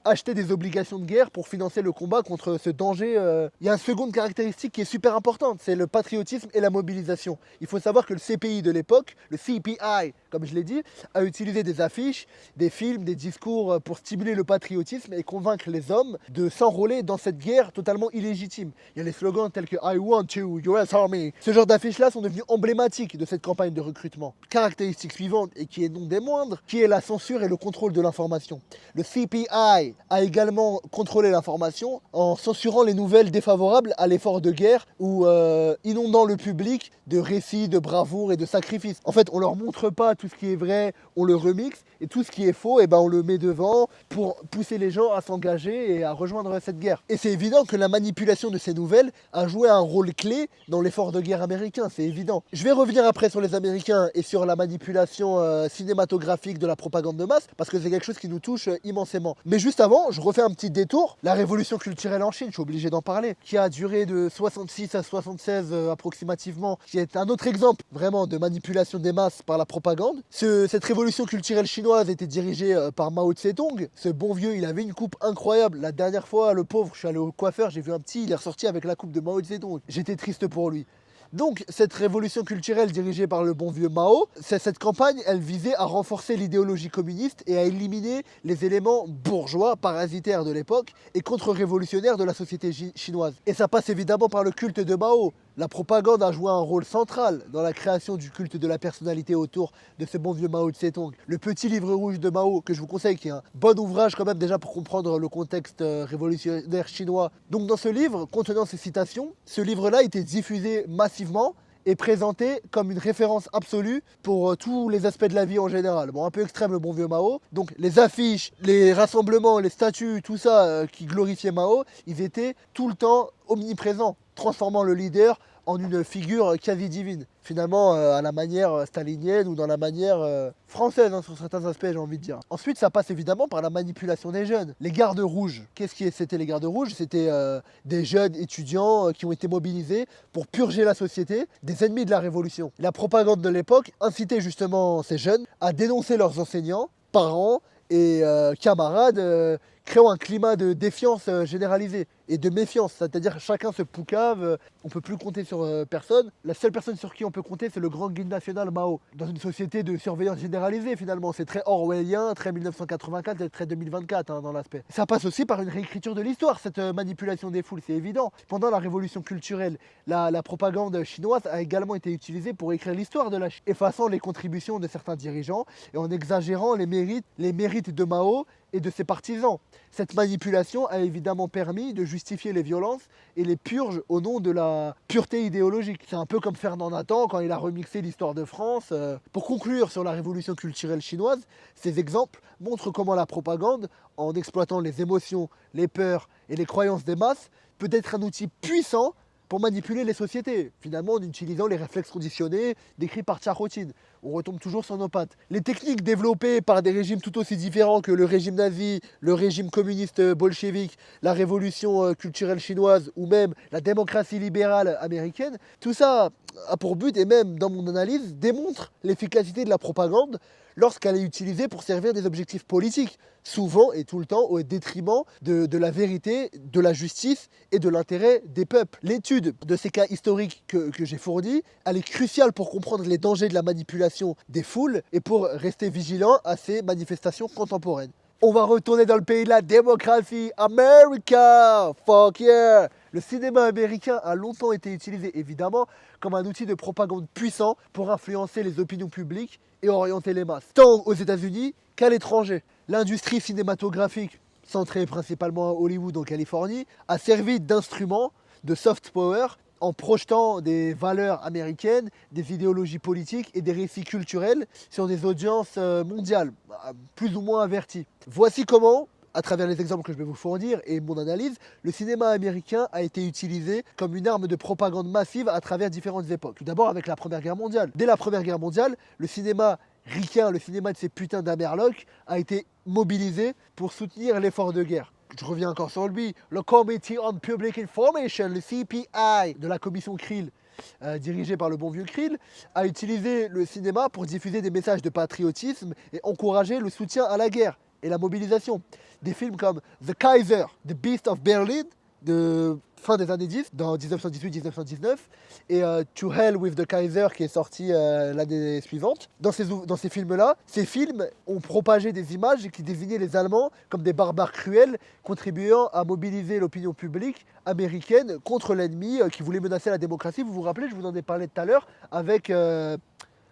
S1: acheter des obligations de guerre pour financer le combat contre ce danger. Il y a une seconde caractéristique qui est super importante, c'est le patriotisme et la mobilisation. Il faut savoir que le CPI de l'époque, le CPI, comme je l'ai dit, a utilisé des affiches, des films, des discours pour stimuler le patriotisme et convaincre les hommes de s'enrôler dans cette guerre totalement illégitime. Il y a les slogans tels que I want you, US Army. Ce genre d'affiches-là sont devenus emblématiques de cette campagne de recrutement. Caractéristique suivante, et qui est non des moindres, qui est la censure et le contrôle de l'information. Le CPI a également contrôlé l'information en censurant les nouvelles défavorables à l'effort de guerre ou inondant le public de récits, de bravoure et de sacrifices. En fait, on leur montre pas tout ce qui est vrai, on le remixe, et tout ce qui est faux, et ben on le met devant pour pousser les gens à s'engager et à rejoindre cette guerre. Et c'est évident que la manipulation de ces nouvelles a joué un rôle clé dans l'effort de guerre américain, c'est évident. Je vais revenir après sur les Américains et sur la manipulation cinématographique de la propagande de masse, parce que c'est quelque chose qui nous touche immensément. Mais juste avant, je refais un petit détour. La révolution culturelle en Chine, je suis obligé d'en parler, qui a duré de 66 à 76 approximativement, qui est un autre exemple vraiment de manipulation des masses par la propagande. Cette révolution culturelle chinoise était dirigée par Mao Tse-tung. Ce bon vieux, il avait une coupe incroyable. La dernière fois, le pauvre, je suis allé au coiffeur, j'ai vu un petit, il est ressorti avec la coupe de Mao Tse-tung. J'étais triste pour lui. Donc, cette révolution culturelle dirigée par le bon vieux Mao, cette campagne, elle visait à renforcer l'idéologie communiste et à éliminer les éléments bourgeois, parasitaires de l'époque et contre-révolutionnaires de la société chinoise. Et ça passe évidemment par le culte de Mao. La propagande a joué un rôle central dans la création du culte de la personnalité autour de ce bon vieux Mao Tse-tung. Le petit livre rouge de Mao, que je vous conseille, qui est un bon ouvrage quand même déjà pour comprendre le contexte révolutionnaire chinois. Donc dans ce livre, contenant ces citations, ce livre-là était diffusé massivement et présenté comme une référence absolue pour tous les aspects de la vie en général. Bon, un peu extrême le bon vieux Mao. Donc les affiches, les rassemblements, les statues, tout ça qui glorifiait Mao, ils étaient tout le temps omniprésents, transformant le leader en une figure quasi divine. Finalement, à la manière stalinienne ou dans la manière française, hein, sur certains aspects, j'ai envie de dire. Ensuite, ça passe évidemment par la manipulation des jeunes. Les gardes rouges. C'était les gardes rouges? C'était des jeunes étudiants qui ont été mobilisés pour purger la société des ennemis de la révolution. La propagande de l'époque incitait justement ces jeunes à dénoncer leurs enseignants, parents et camarades créant un climat de défiance généralisée et de méfiance. C'est-à-dire chacun se poucave, on ne peut plus compter sur personne. La seule personne sur qui on peut compter, c'est le grand guide national Mao. Dans une société de surveillance généralisée, finalement, c'est très orwellien, très 1984 et très 2024 dans l'aspect. Ça passe aussi par une réécriture de l'histoire, cette manipulation des foules, c'est évident. Pendant la révolution culturelle, la propagande chinoise a également été utilisée pour écrire l'histoire de la Chine, effaçant les contributions de certains dirigeants et en exagérant les mérites de Mao et de ses partisans. Cette manipulation a évidemment permis de justifier les violences et les purges au nom de la pureté idéologique. C'est un peu comme Ferdinand Nathan quand il a remixé l'histoire de France. Pour conclure sur la révolution culturelle chinoise, ces exemples montrent comment la propagande, en exploitant les émotions, les peurs et les croyances des masses, peut être un outil puissant pour manipuler les sociétés, finalement en utilisant les réflexes conditionnés décrits par Tcharotine. On retombe toujours sur nos pattes. Les techniques développées par des régimes tout aussi différents que le régime nazi, le régime communiste bolchevique, la révolution culturelle chinoise ou même la démocratie libérale américaine, tout ça a pour but, et même dans mon analyse, démontre l'efficacité de la propagande lorsqu'elle est utilisée pour servir des objectifs politiques, souvent et tout le temps au détriment de la vérité, de la justice et de l'intérêt des peuples. L'étude de ces cas historiques que j'ai fournis, elle est cruciale pour comprendre les dangers de la manipulation des foules et pour rester vigilant à ces manifestations contemporaines. On va retourner dans le pays de la démocratie, America, fuck yeah! Le cinéma américain a longtemps été utilisé évidemment comme un outil de propagande puissant pour influencer les opinions publiques et orienter les masses, tant aux États-Unis qu'à l'étranger. L'industrie cinématographique, centrée principalement à Hollywood en Californie, a servi d'instrument de soft power en projetant des valeurs américaines, des idéologies politiques et des récits culturels sur des audiences mondiales, plus ou moins averties. Voici comment, à travers les exemples que je vais vous fournir et mon analyse, le cinéma américain a été utilisé comme une arme de propagande massive à travers différentes époques. Tout d'abord avec la Première Guerre mondiale. Dès la Première Guerre mondiale, le cinéma ricain, le cinéma de ces putains d'Amerlocs, a été mobilisé pour soutenir l'effort de guerre. Je reviens encore sur lui, le Committee on Public Information, le CPI de la commission Krill, dirigée par le bon vieux Krill, a utilisé le cinéma pour diffuser des messages de patriotisme et encourager le soutien à la guerre et la mobilisation. Des films comme The Kaiser, The Beast of Berlin, de fin des années 10, dans 1918-1919, et To Hell with the Kaiser, qui est sorti l'année suivante. Dans ces films-là, ces films ont propagé des images qui désignaient les Allemands comme des barbares cruels, contribuant à mobiliser l'opinion publique américaine contre l'ennemi qui voulait menacer la démocratie. Vous vous rappelez, je vous en ai parlé tout à l'heure, avec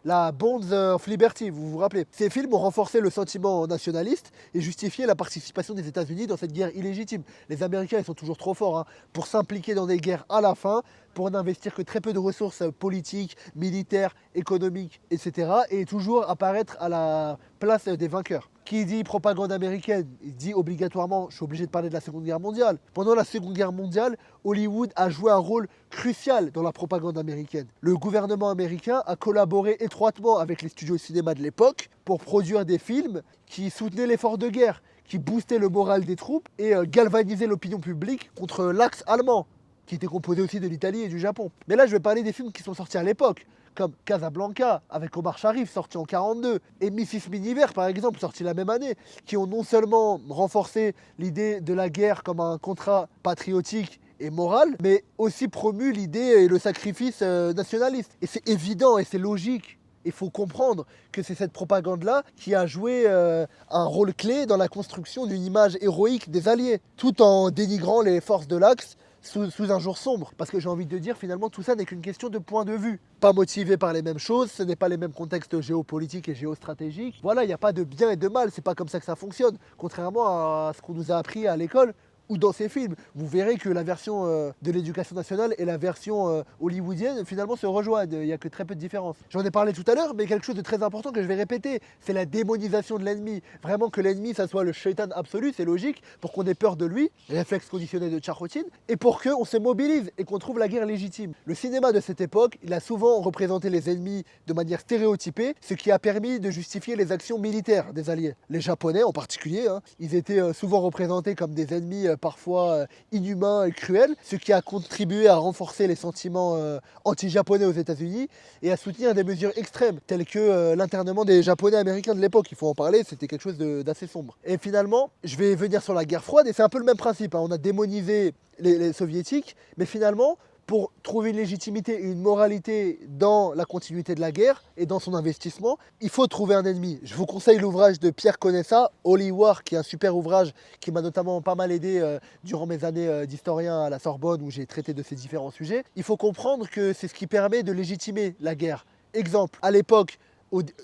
S1: la Bonds of Liberty, vous vous rappelez. Ces films ont renforcé le sentiment nationaliste et justifié la participation des États-Unis dans cette guerre illégitime. Les Américains, ils sont toujours trop forts pour s'impliquer dans des guerres à la fin, pour n'investir que très peu de ressources politiques, militaires, économiques, etc. et toujours apparaître à la place des vainqueurs. Qui dit propagande américaine, il dit obligatoirement, je suis obligé de parler de la Seconde Guerre mondiale. Pendant la Seconde Guerre mondiale, Hollywood a joué un rôle crucial dans la propagande américaine. Le gouvernement américain a collaboré étroitement avec les studios de cinéma de l'époque pour produire des films qui soutenaient l'effort de guerre, qui boostaient le moral des troupes et galvanisaient l'opinion publique contre l'axe allemand, qui était composé aussi de l'Italie et du Japon. Mais là, je vais parler des films qui sont sortis à l'époque, comme Casablanca, avec Omar Sharif, sorti en 1942, et Mrs. Miniver, par exemple, sorti la même année, qui ont non seulement renforcé l'idée de la guerre comme un contrat patriotique et moral, mais aussi promu l'idée et le sacrifice nationaliste. Et c'est évident et c'est logique. Il faut comprendre que c'est cette propagande-là qui a joué un rôle clé dans la construction d'une image héroïque des Alliés, tout en dénigrant les forces de l'Axe sous un jour sombre. Parce que j'ai envie de dire, finalement, tout ça n'est qu'une question de point de vue. Pas motivé par les mêmes choses, ce n'est pas les mêmes contextes géopolitiques et géostratégiques. Voilà, il n'y a pas de bien et de mal, c'est pas comme ça que ça fonctionne. Contrairement à ce qu'on nous a appris à l'école, ou dans ces films, vous verrez que la version de l'éducation nationale et la version hollywoodienne finalement se rejoignent, il n'y a que très peu de différence. J'en ai parlé tout à l'heure, mais quelque chose de très important que je vais répéter, c'est la démonisation de l'ennemi. Vraiment que l'ennemi, ça soit le shaitan absolu, c'est logique, pour qu'on ait peur de lui, réflexe conditionné de Tcharotine, et pour qu'on se mobilise et qu'on trouve la guerre légitime. Le cinéma de cette époque, il a souvent représenté les ennemis de manière stéréotypée, ce qui a permis de justifier les actions militaires des Alliés. Les Japonais en particulier, ils étaient souvent représentés comme des ennemis parfois inhumain et cruel, ce qui a contribué à renforcer les sentiments anti-japonais aux États-Unis et à soutenir des mesures extrêmes, telles que l'internement des Japonais américains de l'époque. Il faut en parler, c'était quelque chose d'assez sombre. Et finalement, je vais venir sur la guerre froide, et c'est un peu le même principe, hein. On a démonisé les soviétiques, mais finalement, pour trouver une légitimité et une moralité dans la continuité de la guerre et dans son investissement, il faut trouver un ennemi. Je vous conseille l'ouvrage de Pierre Conessa, Holy War, qui est un super ouvrage qui m'a notamment pas mal aidé durant mes années d'historien à la Sorbonne où j'ai traité de ces différents sujets. Il faut comprendre que c'est ce qui permet de légitimer la guerre. Exemple, à l'époque,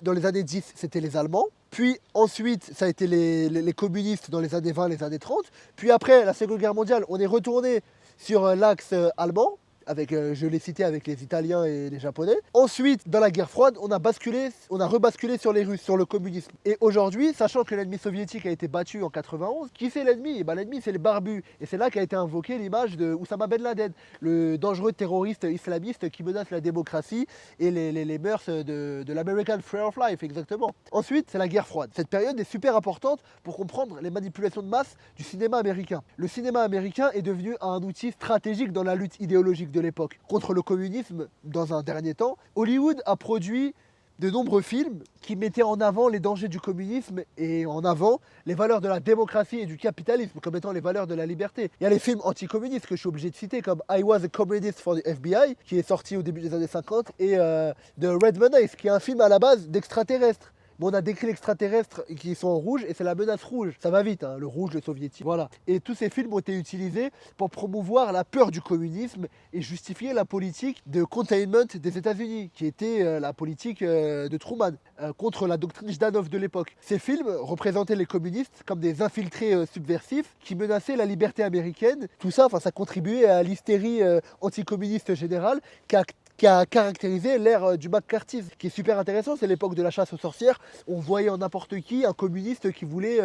S1: dans les années 10, c'était les Allemands. Puis ensuite, ça a été les communistes dans les années 20, les années 30. Puis après la Seconde Guerre mondiale, on est retourné sur l'axe allemand, avec, je l'ai cité, avec les Italiens et les Japonais. Ensuite, dans la guerre froide, on a rebasculé sur les Russes, sur le communisme. Et aujourd'hui, sachant que l'ennemi soviétique a été battu en 91, qui c'est l'ennemi? L'ennemi, c'est les barbus. Et c'est là qu'a été invoquée l'image de Oussama Ben Laden, le dangereux terroriste islamiste qui menace la démocratie et les mœurs de l'American Way of Life, exactement. Ensuite, c'est la guerre froide. Cette période est super importante pour comprendre les manipulations de masse du cinéma américain. Le cinéma américain est devenu un outil stratégique dans la lutte idéologique de l'époque contre le communisme dans un dernier temps. Hollywood a produit de nombreux films qui mettaient en avant les dangers du communisme et en avant les valeurs de la démocratie et du capitalisme comme étant les valeurs de la liberté. Il y a les films anticommunistes que je suis obligé de citer comme I Was a Communist for the FBI qui est sorti au début des années 50 et The Red Menace qui est un film à la base d'extraterrestres. Bon, on a décrit l'extraterrestre qui sont en rouge et c'est la menace rouge. Ça va vite, hein, le rouge, le soviétique. Voilà. Et tous ces films ont été utilisés pour promouvoir la peur du communisme et justifier la politique de containment des États-Unis, qui était la politique de Truman, contre la doctrine Jdanov de l'époque. Ces films représentaient les communistes comme des infiltrés subversifs qui menaçaient la liberté américaine. Tout ça, ça contribuait à l'hystérie anticommuniste générale qui a caractérisé l'ère du McCarthyisme. Ce qui est super intéressant, c'est l'époque de la chasse aux sorcières. On voyait en n'importe qui un communiste qui voulait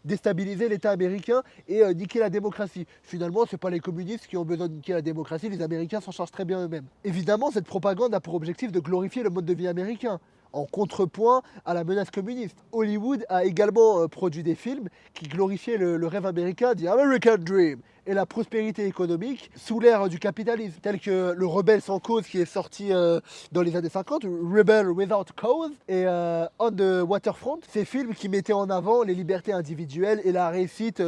S1: déstabiliser l'État américain et niquer la démocratie. Finalement, ce n'est pas les communistes qui ont besoin de niquer la démocratie, les Américains s'en chargent très bien eux-mêmes. Évidemment, cette propagande a pour objectif de glorifier le mode de vie américain, en contrepoint à la menace communiste. Hollywood a également produit des films qui glorifiaient le rêve américain, The American Dream, et la prospérité économique sous l'ère du capitalisme, tel que Le Rebelle sans cause qui est sorti dans les années 50, Rebel Without Cause, et On the Waterfront, ces films qui mettaient en avant les libertés individuelles et la réussite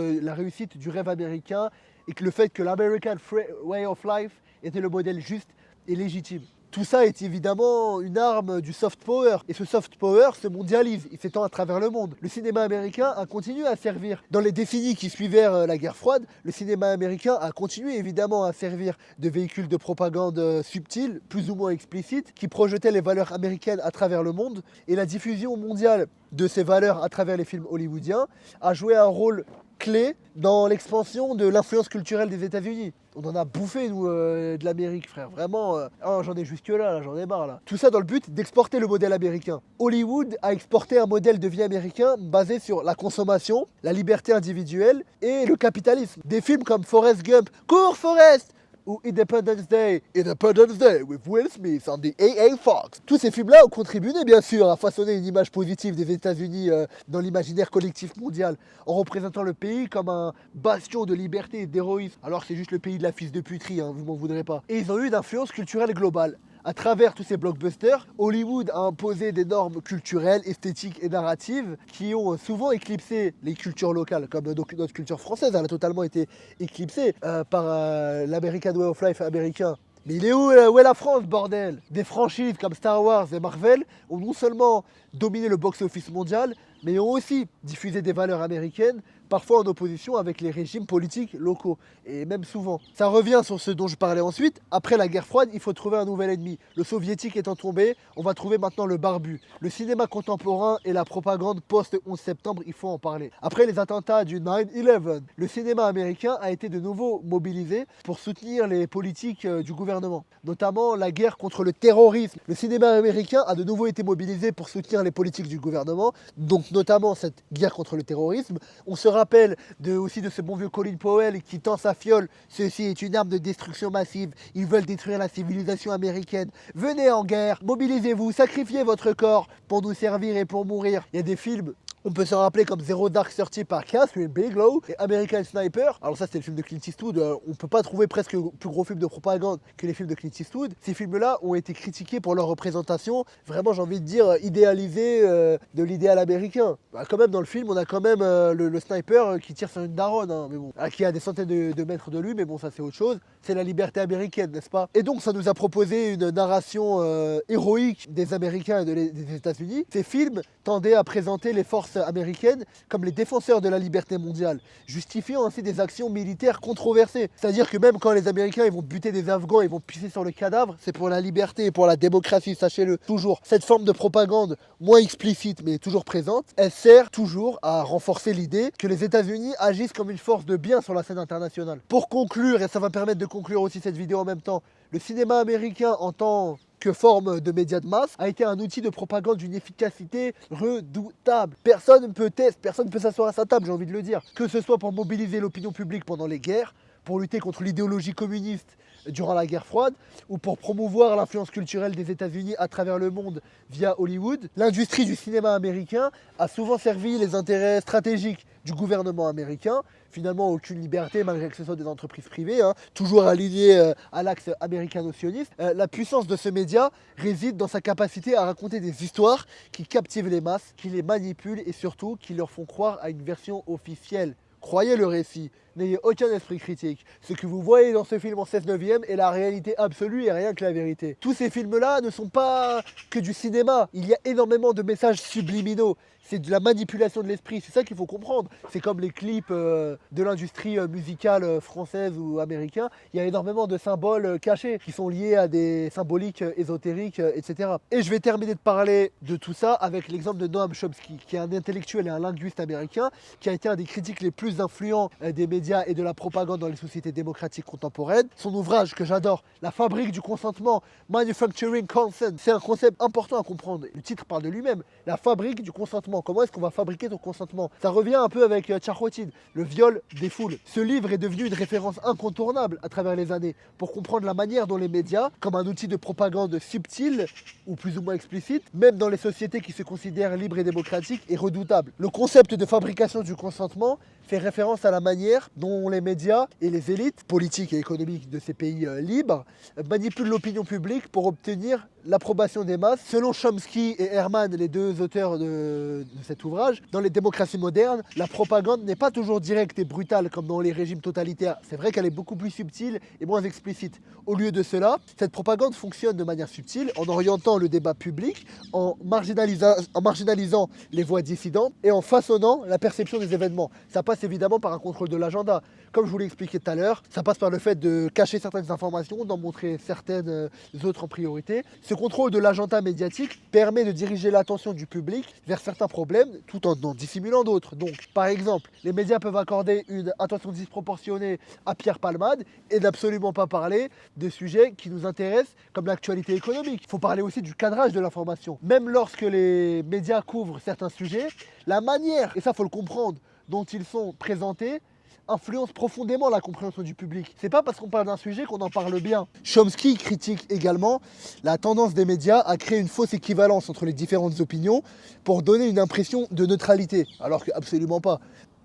S1: du rêve américain, et que le fait que l'American Way of Life était le modèle juste et légitime. Tout ça est évidemment une arme du soft power. Et ce soft power se mondialise, il s'étend à travers le monde. Le cinéma américain a continué à servir. Dans les décennies qui suivèrent la guerre froide, le cinéma américain a continué évidemment à servir de véhicule de propagande subtil, plus ou moins explicite, qui projetait les valeurs américaines à travers le monde. Et la diffusion mondiale de ces valeurs à travers les films hollywoodiens a joué un rôle clé dans l'expansion de l'influence culturelle des États-Unis. On en a bouffé, nous, de l'Amérique, frère. Vraiment, j'en ai jusque là, j'en ai marre, là. Tout ça dans le but d'exporter le modèle américain. Hollywood a exporté un modèle de vie américain basé sur la consommation, la liberté individuelle et le capitalisme. Des films comme Forrest Gump, Cours Forrest, ou Independence Day with Will Smith on the AA Fox. Tous ces films-là ont contribué bien sûr à façonner une image positive des États-Unis dans l'imaginaire collectif mondial, en représentant le pays comme un bastion de liberté et d'héroïsme. Alors c'est juste le pays de la fils de puterie, hein, vous m'en voudrez pas. Et ils ont eu une influence culturelle globale. À travers tous ces blockbusters, Hollywood a imposé des normes culturelles, esthétiques et narratives qui ont souvent éclipsé les cultures locales, comme notre culture française. Elle a totalement été éclipsée par l'American Way of Life américain. Mais il est où est la France, bordel? Des franchises comme Star Wars et Marvel ont non seulement dominé le box-office mondial, mais ont aussi diffusé des valeurs américaines, parfois en opposition avec les régimes politiques locaux, et même souvent. Ça revient sur ce dont je parlais ensuite. Après la guerre froide, il faut trouver un nouvel ennemi. Le soviétique étant tombé, on va trouver maintenant le barbu. Le cinéma contemporain et la propagande post-11 septembre, il faut en parler. Après les attentats du 9/11, le cinéma américain a été de nouveau mobilisé pour soutenir les politiques du gouvernement, notamment la guerre contre le terrorisme. Le cinéma américain a de nouveau été mobilisé pour soutenir les politiques du gouvernement, donc notamment cette guerre contre le terrorisme. On se rappelle aussi de ce bon vieux Colin Powell qui tend sa fiole. Ceci est une arme de destruction massive. Ils veulent détruire la civilisation américaine. Venez en guerre, mobilisez-vous, sacrifiez votre corps pour nous servir et pour mourir. Il y a des films On peut s'en rappeler comme Zero Dark Thirty par Catherine Bigelow et American Sniper. Alors ça c'était le film de Clint Eastwood, on peut pas trouver presque plus gros film de propagande que les films de Clint Eastwood. Ces films-là ont été critiqués pour leur représentation, vraiment j'ai envie de dire idéalisée de l'idéal américain. Bah, quand même dans le film on a quand même le sniper qui tire sur une daronne, hein, mais bon, qui est à des centaines de mètres de lui, mais bon ça c'est autre chose. C'est la liberté américaine, n'est-ce pas? Et donc ça nous a proposé une narration héroïque des Américains et des États-Unis. Ces films tendaient à présenter les forces américaines comme les défenseurs de la liberté mondiale, justifiant ainsi des actions militaires controversées. C'est-à-dire que même quand les Américains ils vont buter des Afghans, ils vont pisser sur le cadavre, c'est pour la liberté et pour la démocratie, sachez-le. Toujours, cette forme de propagande, moins explicite mais toujours présente, elle sert toujours à renforcer l'idée que les États-Unis agissent comme une force de bien sur la scène internationale. Pour conclure, et ça va me permettre de conclure aussi cette vidéo en même temps, le cinéma américain en tant que forme de médias de masse a été un outil de propagande d'une efficacité redoutable. Personne ne peut tester, personne ne peut s'asseoir à sa table, j'ai envie de le dire. Que ce soit pour mobiliser l'opinion publique pendant les guerres, pour lutter contre l'idéologie communiste durant la guerre froide, ou pour promouvoir l'influence culturelle des États-Unis à travers le monde via Hollywood, l'industrie du cinéma américain a souvent servi les intérêts stratégiques du gouvernement américain. Finalement, aucune liberté, malgré que ce soit des entreprises privées, hein, toujours alignées à l'axe américano-sioniste. La puissance de ce média réside dans sa capacité à raconter des histoires qui captivent les masses, qui les manipulent et surtout qui leur font croire à une version officielle. Croyez le récit, n'ayez aucun esprit critique. Ce que vous voyez dans ce film en 16/9 est la réalité absolue et rien que la vérité. Tous ces films-là ne sont pas que du cinéma. Il y a énormément de messages subliminaux. C'est de la manipulation de l'esprit, c'est ça qu'il faut comprendre. C'est comme les clips de l'industrie musicale française ou américaine. Il y a énormément de symboles cachés qui sont liés à des symboliques ésotériques, etc. Et je vais terminer de parler de tout ça avec l'exemple de Noam Chomsky, qui est un intellectuel et un linguiste américain, qui a été un des critiques les plus influents des médias et de la propagande dans les sociétés démocratiques contemporaines. Son ouvrage que j'adore, La fabrique du consentement, Manufacturing Consent, c'est un concept important à comprendre. Le titre parle de lui-même, la fabrique du consentement. Comment est-ce qu'on va fabriquer ton consentement? Ça revient un peu avec Tcharkotine, le viol des foules. Ce livre est devenu une référence incontournable à travers les années pour comprendre la manière dont les médias, comme un outil de propagande subtil ou plus ou moins explicite, même dans les sociétés qui se considèrent libres et démocratiques, est redoutable. Le concept de fabrication du consentement fait référence à la manière dont les médias et les élites politiques et économiques de ces pays libres manipulent l'opinion publique pour obtenir l'approbation des masses. Selon Chomsky et Herman, les deux auteurs de cet ouvrage, dans les démocraties modernes, la propagande n'est pas toujours directe et brutale comme dans les régimes totalitaires. C'est vrai qu'elle est beaucoup plus subtile et moins explicite. Au lieu de cela, cette propagande fonctionne de manière subtile en orientant le débat public, en marginalisant les voix dissidentes et en façonnant la perception des événements. Ça passe évidemment par un contrôle de l'agenda. Comme je vous l'ai expliqué tout à l'heure, ça passe par le fait de cacher certaines informations, d'en montrer certaines autres en priorité. Ce contrôle de l'agenda médiatique permet de diriger l'attention du public vers certains problèmes tout en dissimulant d'autres. Donc, par exemple, les médias peuvent accorder une attention disproportionnée à Pierre Palmade et n'absolument pas parler de sujets qui nous intéressent comme l'actualité économique. Il faut parler aussi du cadrage de l'information. Même lorsque les médias couvrent certains sujets, la manière, et ça faut le comprendre, dont ils sont présentés influence profondément la compréhension du public. C'est pas parce qu'on parle d'un sujet qu'on en parle bien. Chomsky critique également la tendance des médias à créer une fausse équivalence entre les différentes opinions pour donner une impression de neutralité, alors que absolument pas.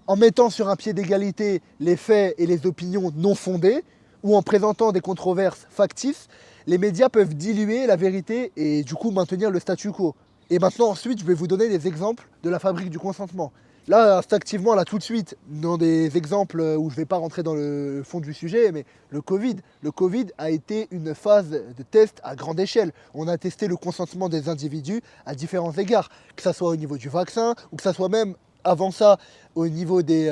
S1: En mettant sur un pied d'égalité les faits et les opinions non fondées, ou en présentant des controverses factices, les médias peuvent diluer la vérité et du coup maintenir le statu quo. Et maintenant ensuite, je vais vous donner des exemples de la fabrique du consentement. Là, instinctivement, là tout de suite, dans des exemples où je ne vais pas rentrer dans le fond du sujet, mais le Covid. Le Covid a été une phase de test à grande échelle. On a testé le consentement des individus à différents égards, que ce soit au niveau du vaccin, ou que ce soit même avant ça au niveau des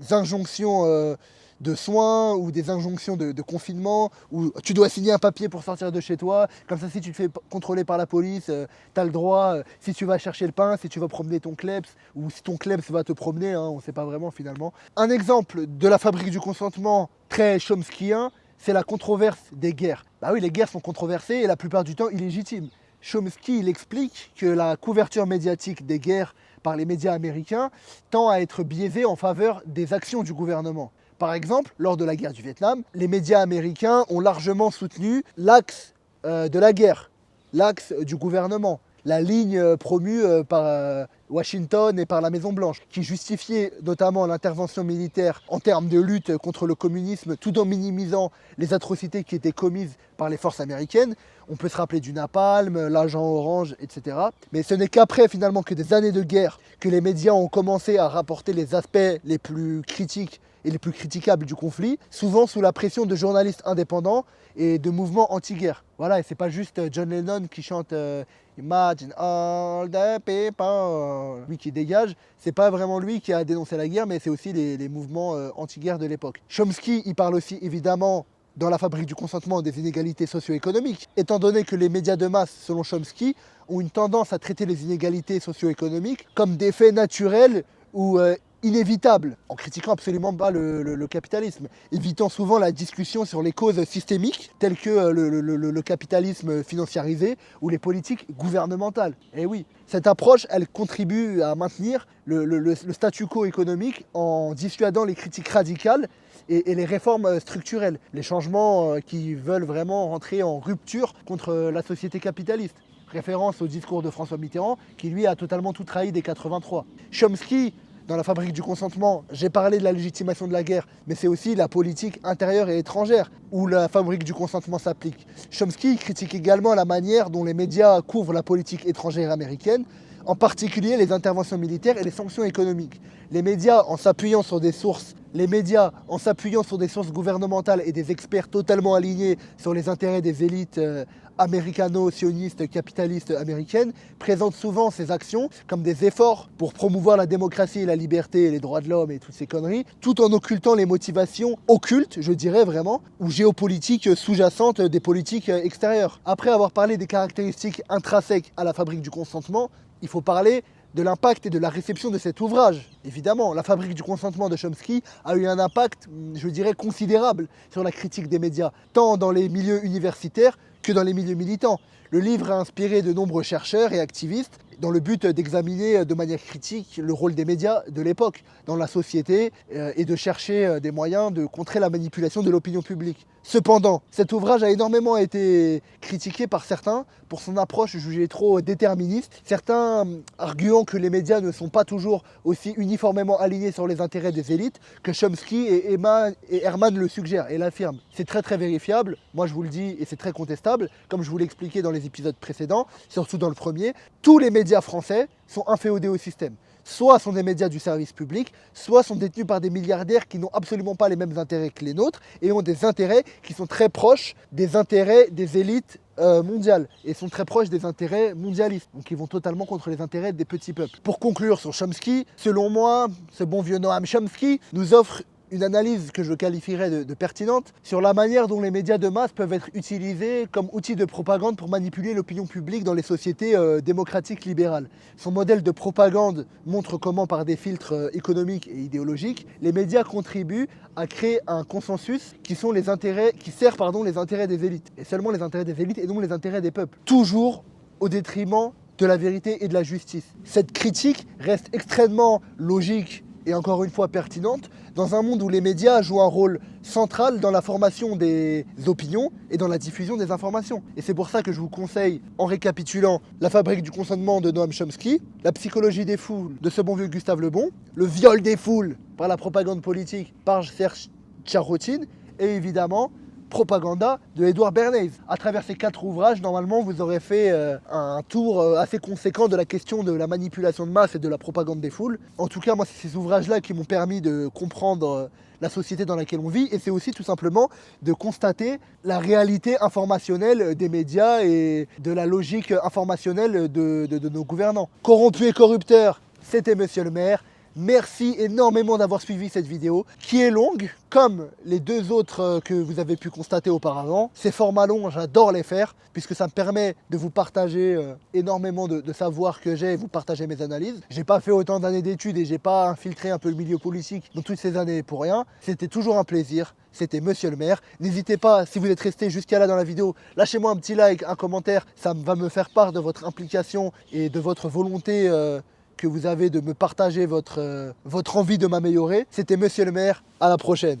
S1: injonctions de soins ou des injonctions de confinement, où tu dois signer un papier pour sortir de chez toi, comme ça si tu te fais contrôler par la police, tu as le droit, si tu vas chercher le pain, si tu vas promener ton kleps, ou si ton kleps va te promener, hein, on ne sait pas vraiment finalement. Un exemple de la fabrique du consentement très chomskyen, c'est la controverse des guerres. Bah oui, les guerres sont controversées et la plupart du temps illégitimes. Chomsky, il explique que la couverture médiatique des guerres par les médias américains tend à être biaisée en faveur des actions du gouvernement. Par exemple, lors de la guerre du Vietnam, les médias américains ont largement soutenu l'axe de la guerre, l'axe du gouvernement, la ligne promue par Washington et par la Maison-Blanche, qui justifiait notamment l'intervention militaire en termes de lutte contre le communisme, tout en minimisant les atrocités qui étaient commises par les forces américaines. On peut se rappeler du napalm, l'agent orange, etc. Mais ce n'est qu'après finalement que des années de guerre que les médias ont commencé à rapporter les aspects les plus critiques et les plus critiquables du conflit, souvent sous la pression de journalistes indépendants et de mouvements anti-guerre. Voilà, et c'est pas juste John Lennon qui chante Imagine all the people, lui qui dégage. C'est pas vraiment lui qui a dénoncé la guerre, mais c'est aussi les mouvements anti-guerre de l'époque. Chomsky, il parle aussi évidemment dans La fabrique du consentement des inégalités socio-économiques, étant donné que les médias de masse, selon Chomsky, ont une tendance à traiter les inégalités socio-économiques comme des faits naturels ou inévitables, en critiquant absolument pas le capitalisme, évitant souvent la discussion sur les causes systémiques, telles que le capitalisme financiarisé ou les politiques gouvernementales. Et oui, cette approche, elle contribue à maintenir le statu quo économique en dissuadant les critiques radicales et les réformes structurelles, les changements qui veulent vraiment rentrer en rupture contre la société capitaliste. Référence au discours de François Mitterrand, qui lui a totalement tout trahi dès 83. Chomsky, dans La fabrique du consentement, j'ai parlé de la légitimation de la guerre, mais c'est aussi la politique intérieure et étrangère où la fabrique du consentement s'applique. Chomsky critique également la manière dont les médias couvrent la politique étrangère américaine, en particulier les interventions militaires et les sanctions économiques. Les médias, en s'appuyant sur des sources gouvernementales et des experts totalement alignés sur les intérêts des élites américano-sionistes capitalistes américaines, présentent souvent ces actions comme des efforts pour promouvoir la démocratie et la liberté et les droits de l'homme et toutes ces conneries, tout en occultant les motivations occultes, je dirais vraiment, ou géopolitiques sous-jacentes des politiques extérieures. Après avoir parlé des caractéristiques intrinsèques à la fabrique du consentement, il faut parler de l'impact et de la réception de cet ouvrage. Évidemment, La fabrique du consentement de Chomsky a eu un impact, je dirais, considérable sur la critique des médias, tant dans les milieux universitaires que dans les milieux militants. Le livre a inspiré de nombreux chercheurs et activistes dans le but d'examiner de manière critique le rôle des médias de l'époque dans la société et de chercher des moyens de contrer la manipulation de l'opinion publique. Cependant, cet ouvrage a énormément été critiqué par certains pour son approche jugée trop déterministe, certains arguant que les médias ne sont pas toujours aussi uniformément alignés sur les intérêts des élites que Chomsky et Herman le suggèrent et l'affirment. C'est très vérifiable, moi je vous le dis, et c'est très contestable, comme je vous l'ai expliqué dans les épisodes précédents, surtout dans le premier, tous les médias français sont inféodés au système. Soit sont des médias du service public, soit sont détenus par des milliardaires qui n'ont absolument pas les mêmes intérêts que les nôtres et ont des intérêts qui sont très proches des intérêts des élites mondiales et sont très proches des intérêts mondialistes. Donc ils vont totalement contre les intérêts des petits peuples. Pour conclure sur Chomsky, selon moi, ce bon vieux Noam Chomsky nous offre une analyse que je qualifierais de pertinente sur la manière dont les médias de masse peuvent être utilisés comme outils de propagande pour manipuler l'opinion publique dans les sociétés démocratiques libérales. Son modèle de propagande montre comment, par des filtres économiques et idéologiques, les médias contribuent à créer un consensus qui sert les intérêts des élites, et seulement les intérêts des élites et non les intérêts des peuples. Toujours au détriment de la vérité et de la justice. Cette critique reste extrêmement logique et encore une fois pertinente, dans un monde où les médias jouent un rôle central dans la formation des opinions et dans la diffusion des informations. Et c'est pour ça que je vous conseille, en récapitulant, La fabrique du consentement de Noam Chomsky, La psychologie des foules de ce bon vieux Gustave Le Bon, Le viol des foules par la propagande politique par Serge Tcharoutine, et évidemment, Propaganda de Edouard Bernays. À travers ces 4 ouvrages, normalement, vous aurez fait un tour assez conséquent de la question de la manipulation de masse et de la propagande des foules. En tout cas, moi, c'est ces ouvrages-là qui m'ont permis de comprendre la société dans laquelle on vit, et c'est aussi tout simplement de constater la réalité informationnelle des médias et de la logique informationnelle de nos gouvernants. Corrompus et corrupteurs, c'était Monsieur le maire. Merci énormément d'avoir suivi cette vidéo qui est longue, comme les 2 autres que vous avez pu constater auparavant. Ces formats longs, j'adore les faire, puisque ça me permet de vous partager énormément de savoir que j'ai et vous partager mes analyses. J'ai pas fait autant d'années d'études et j'ai pas infiltré un peu le milieu politique dans toutes ces années pour rien. C'était toujours un plaisir. C'était Monsieur le maire. N'hésitez pas, si vous êtes resté jusqu'à là dans la vidéo, lâchez-moi un petit like, un commentaire. Ça va me faire part de votre implication et de votre volonté que vous avez de me partager votre envie de m'améliorer. C'était Monsieur le maire, à la prochaine.